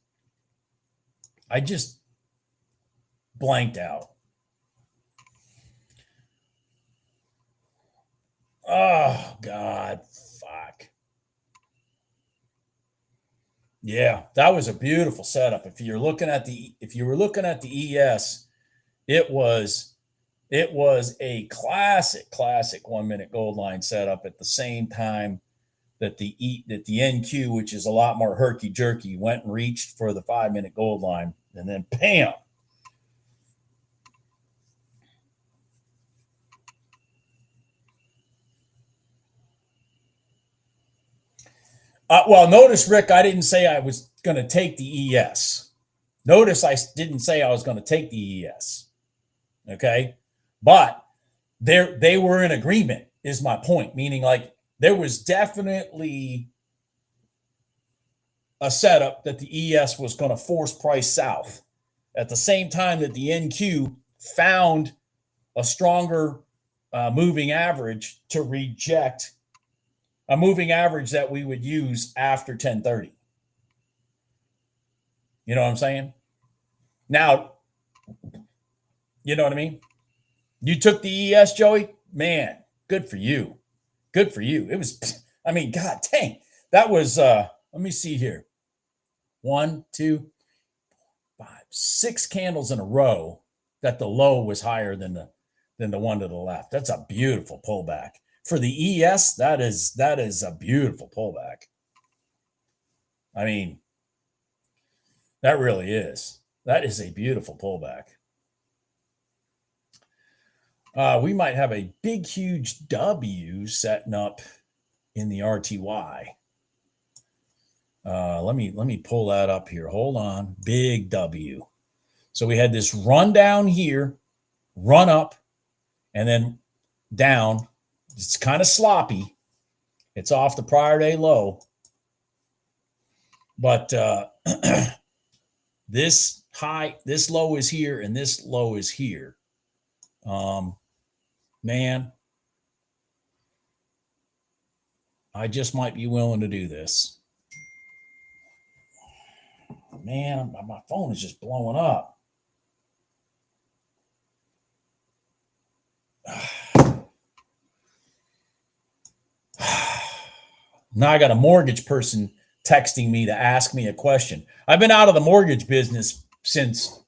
I just blanked out. Oh, God, fuck. Yeah, that was a beautiful setup. If you were looking at the ES, it was a classic 1 minute gold line setup at the same time that the NQ, which is a lot more herky jerky, went and reached for the 5 minute gold line, and then bam. Well, notice, Rick, I didn't say I was going to take the ES. Notice I didn't say I was going to take the ES. Okay. But they were in agreement, is my point. Meaning, like, there was definitely a setup that the ES was going to force price south at the same time that the NQ found a stronger moving average to reject a moving average that we would use after 1030. You know what I'm saying? Now, you know what I mean? You took the ES, Joey? Man, good for you. Good for you. It was, I mean, God dang. That was, let me see here. 1, 2, 5, 6 candles in a row that the low was higher than the one to the left. That's a beautiful pullback. For the ES, that is a beautiful pullback. I mean, that really is. That is a beautiful pullback. We might have a big, huge W setting up in the RTY. Let me pull that up here. Hold on. Big W. So we had this run down here, run up, and then down. It's kind of sloppy. It's off the prior day low. But this low is here, and this low is here. Man, I just might be willing to do this. Man, my phone is just blowing up. Now I got a mortgage person texting me to ask me a question. I've been out of the mortgage business since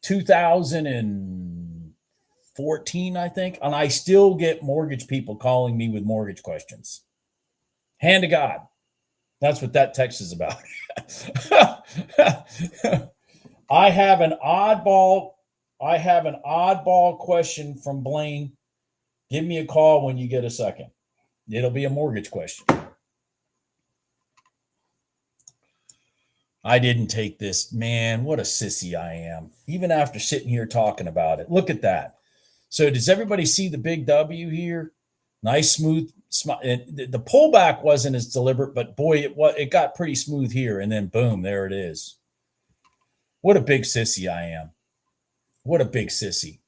2014, I think, and I still get mortgage people calling me with mortgage questions. Hand to God. That's what that text is about. I have an oddball question from Blaine. Give me a call when you get a second. It'll be a mortgage question. I didn't take this. Man, what a sissy I am. Even after sitting here talking about it. Look at that. So does everybody see the big W here? Nice, smooth. The pullback wasn't as deliberate, but boy, it got pretty smooth here. And then boom, there it is. What a big sissy I am. What a big sissy.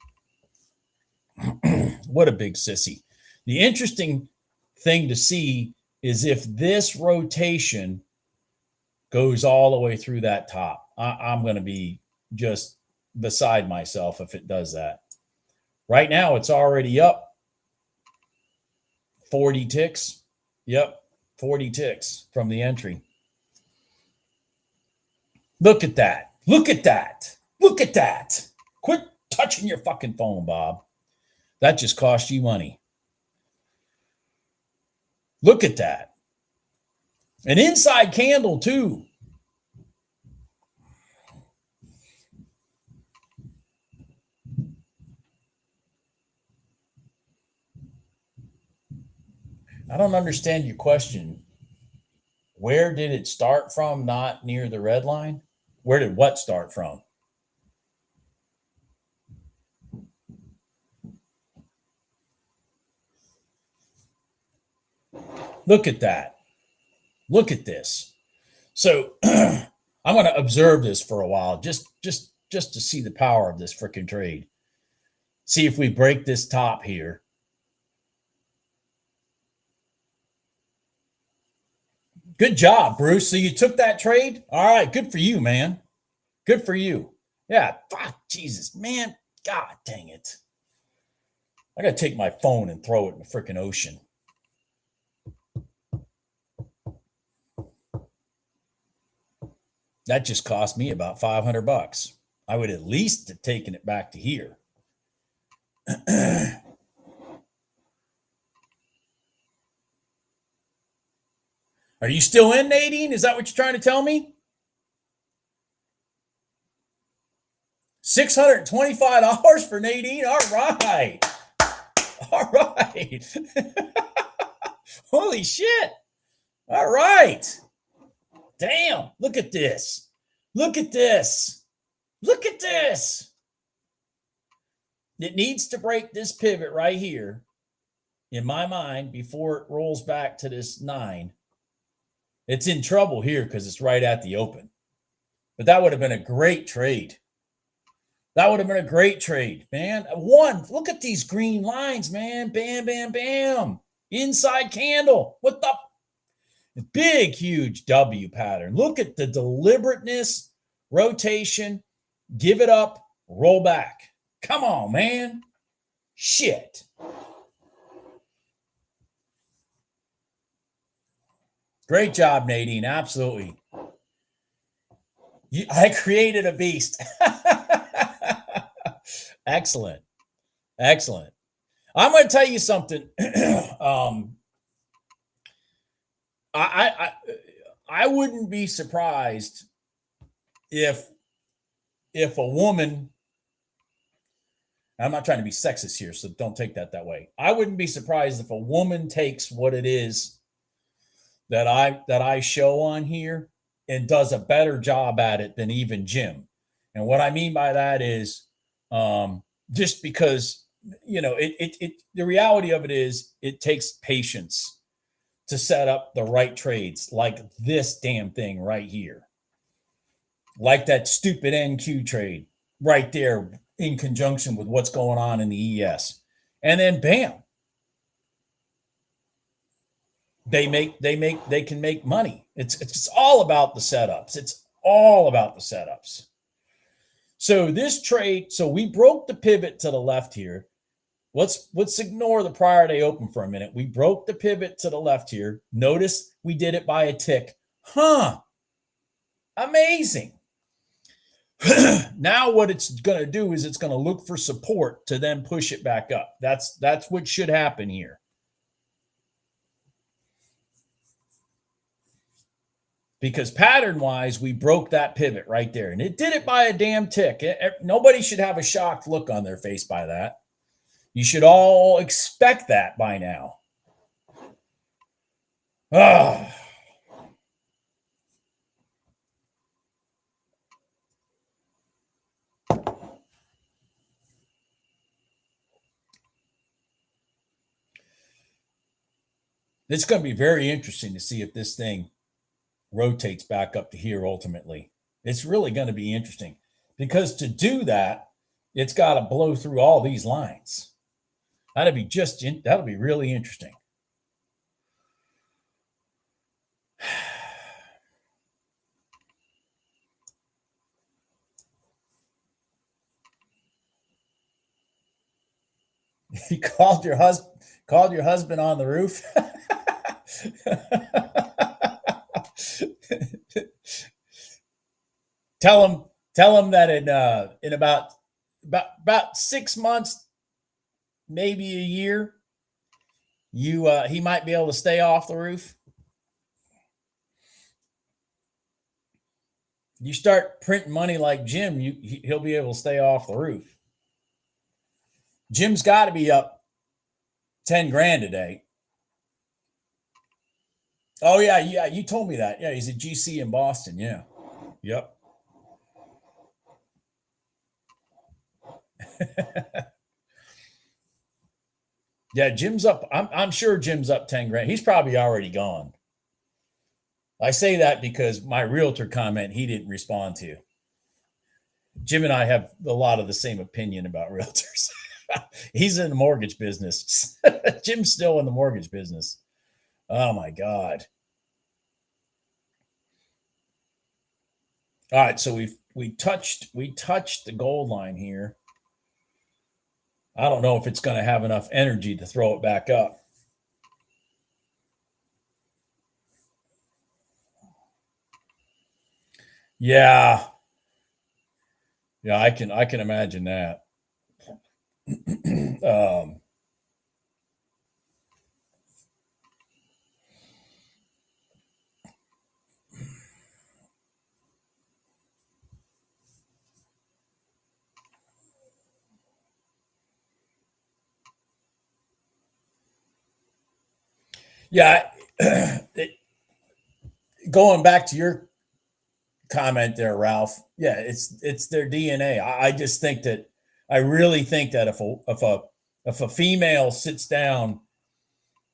What a big sissy. The interesting thing to see is if this rotation goes all the way through that top. I'm going to be just beside myself if it does that. Right now, it's already up 40 ticks. Yep, 40 ticks from the entry. Look at that. Look at that. Look at that. Quit touching your fucking phone, Bob. That just cost you money. Look at that. An inside candle, too. I don't understand your question. Where did it start from? Not near the red line? Where did what start from? Look at that. Look at this. So I'm going to observe this for a while, just to see the power of this freaking trade. See if we break this top here. Good job, Bruce. So you took that trade? All right, good for you, man. Good for you. Yeah, fuck, Jesus, man. God dang it. I got to take my phone and throw it in the freaking ocean. That just cost me about $500. I would at least have taken it back to here. Are you still in, Nadine? Is that what you're trying to tell me? $625 for Nadine? All right. All right. Holy shit. All right. Damn. Look at this. Look at this. Look at this. It needs to break this pivot right here, in my mind, before it rolls back to this 9. It's in trouble here because it's right at the open. But that would have been a great trade. That would have been a great trade, man. Look at these green lines, man. Bam, bam, bam. Inside candle. What the? Big, huge W pattern. Look at the deliberateness, rotation, give it up, roll back. Come on, man. Shit. Great job, Nadine. Absolutely. I created a beast. Excellent. Excellent. I'm going to tell you something. I wouldn't be surprised if a woman, I'm not trying to be sexist here, so don't take that way. I wouldn't be surprised if a woman takes what it is that I show on here and does a better job at it than even Jim. And what I mean by that is just because, the reality of it is it takes patience to set up the right trades, like this damn thing right here. Like that stupid NQ trade right there in conjunction with what's going on in the ES. And then bam, they can make money. It's all about the setups. It's all about the setups. So this trade, so we broke the pivot to the left here. Let's ignore the prior day open for a minute. We broke the pivot to the left here. Notice we did it by a tick. Amazing. Now what it's going to do is it's going to look for support to then push it back up. That's what should happen here. Because pattern-wise, we broke that pivot right there. And it did it by a damn tick. Nobody should have a shocked look on their face by that. You should all expect that by now. It's going to be very interesting to see if this thing rotates back up to here ultimately. It's really going to be interesting because to do that, it's got to blow through all these lines. That'll be really interesting. You called your husband on the roof. Tell him that in about 6 months, maybe a year, he might be able to stay off the roof. You start printing money like Jim, he'll be able to stay off the roof. Jim's got to be up 10 grand today. Oh yeah, you told me that. Yeah, he's a GC in Boston. Yeah. Yep. Yeah, Jim's up. I'm sure Jim's up 10 grand. He's probably already gone. I say that because my realtor comment he didn't respond to. Jim and I have a lot of the same opinion about realtors. He's in the mortgage business. Jim's still in the mortgage business. Oh my God. All right, so we touched the gold line here. I don't know if it's going to have enough energy to throw it back up. Yeah. Yeah, I can imagine that. Yeah, going back to your comment there, Ralph. Yeah, it's their DNA. I just think that I really think that if a female sits down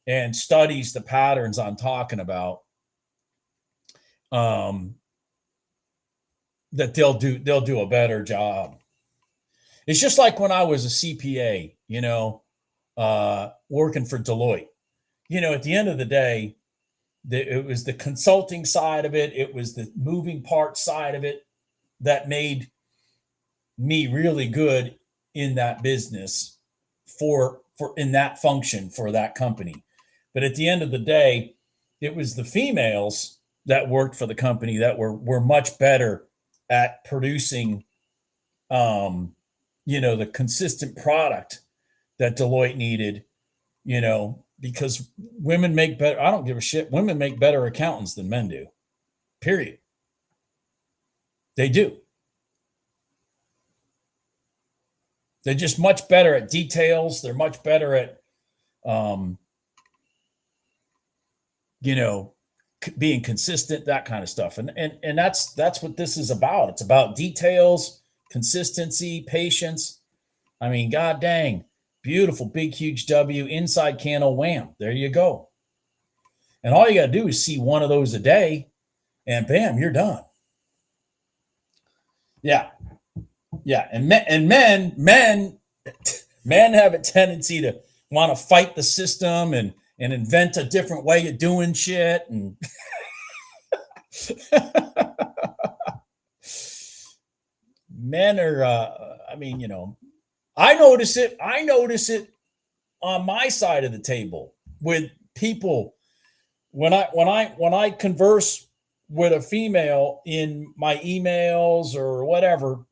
and studies the patterns I'm talking about, that they'll do a better job. It's just like when I was a CPA, working for Deloitte. At the end of the day, it was the consulting side of it. It was the moving part side of it that made me really good in that business for in that function for that company. But at the end of the day, it was the females that worked for the company that were much better at producing, the consistent product that Deloitte needed, because women make better. I don't give a shit. Women make better accountants than men do. Period. They do. They're just much better at details. They're much better at, being consistent, that kind of stuff. And that's what this is about. It's about details, consistency, patience. I mean, god dang, beautiful, big, huge W, inside candle, wham. There you go. And all you got to do is see one of those a day and bam, you're done. Yeah. Yeah. And men have a tendency to want to fight the system and invent a different way of doing shit. And men are, I notice it on my side of the table with people. When I converse with a female in my emails or whatever,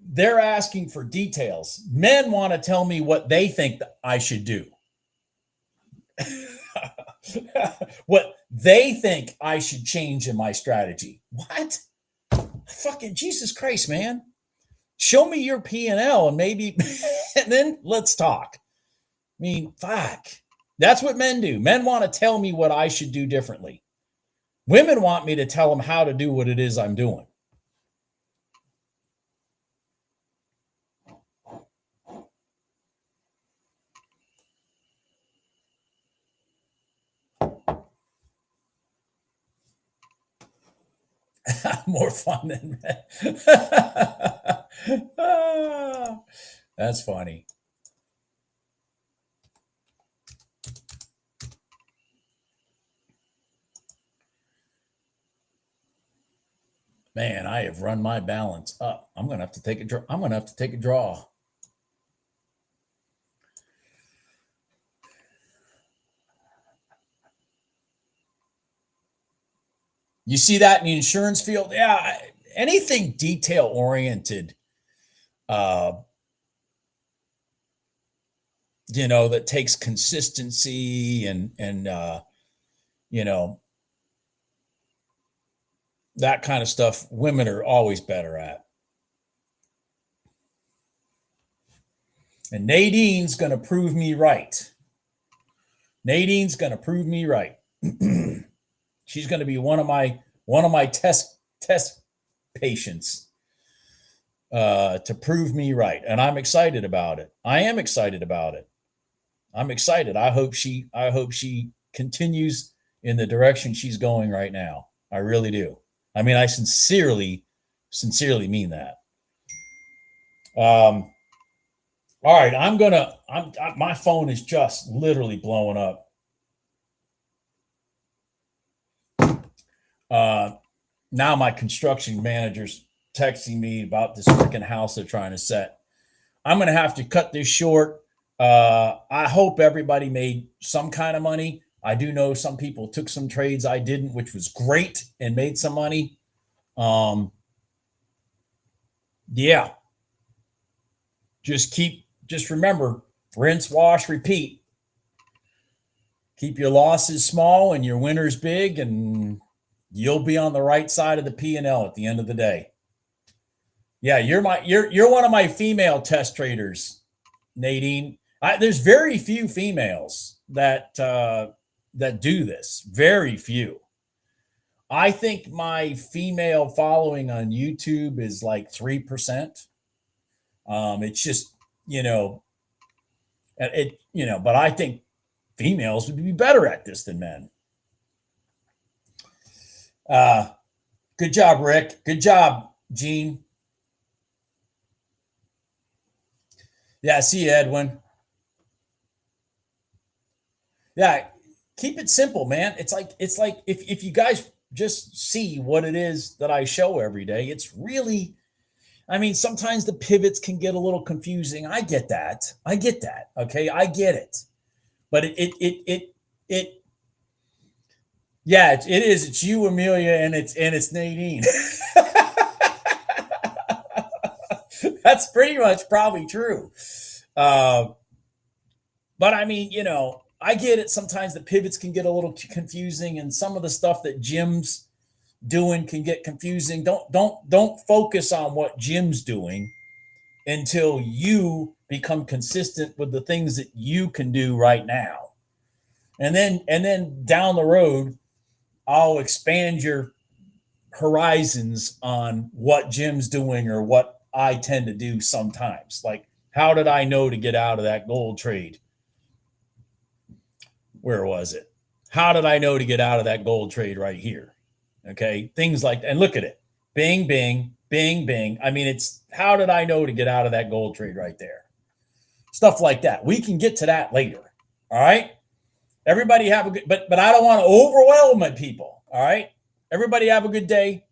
they're asking for details. Men want to tell me what they think that I should do. What they think I should change in my strategy. What? Fucking Jesus Christ, man. Show me your P&L and maybe, and then let's talk. I mean, fuck. That's what men do. Men want to tell me what I should do differently. Women want me to tell them how to do what it is I'm doing. More fun than that. That's funny. Man, I have run my balance up. I'm going to have to take a draw. You see that in the insurance field? Yeah, anything detail oriented, that takes consistency and that kind of stuff, women are always better at. And Nadine's going to prove me right. She's going to be one of my test patients to prove me right, and I'm excited about it. I am excited about it. I'm excited. I hope she continues in the direction she's going right now. I really do. I mean, I sincerely mean that. All right, my phone is just literally blowing up. Now my construction manager's texting me about this freaking house they're trying to set. I'm going to have to cut this short. I hope everybody made some kind of money. I do know some people took some trades I didn't, which was great, and made some money. Yeah. Just remember, rinse, wash, repeat. Keep your losses small and your winners big, and you'll be on the right side of the P&L at the end of the day. Yeah, you're one of my female test traders, Nadine. There's very few females that do this. Very few. I think my female following on YouTube is like 3%. It's just, but I think females would be better at this than men. Good job, Rick. Good job, Gene. Yeah, see you, Edwin. Yeah, keep it simple, man. It's like if you guys just see what it is that I show every day, it's really, I mean, sometimes the pivots can get a little confusing. I get that. Okay, I get it. But yeah, it is. It's you, Amelia, and it's Nadine. That's pretty much probably true. But I mean, I get it. Sometimes the pivots can get a little confusing, and some of the stuff that Jim's doing can get confusing. Don't focus on what Jim's doing until you become consistent with the things that you can do right now. And then down the road, I'll expand your horizons on what Jim's doing or what I tend to do sometimes. Like, how did I know to get out of that gold trade? Where was it? How did I know to get out of that gold trade right here? Okay, things like, and look at it. Bing, bing, bing, bing. I mean, it's how did I know to get out of that gold trade right there? Stuff like that. We can get to that later. All right. Everybody have a good, but I don't want to overwhelm my people. All right. Everybody have a good day.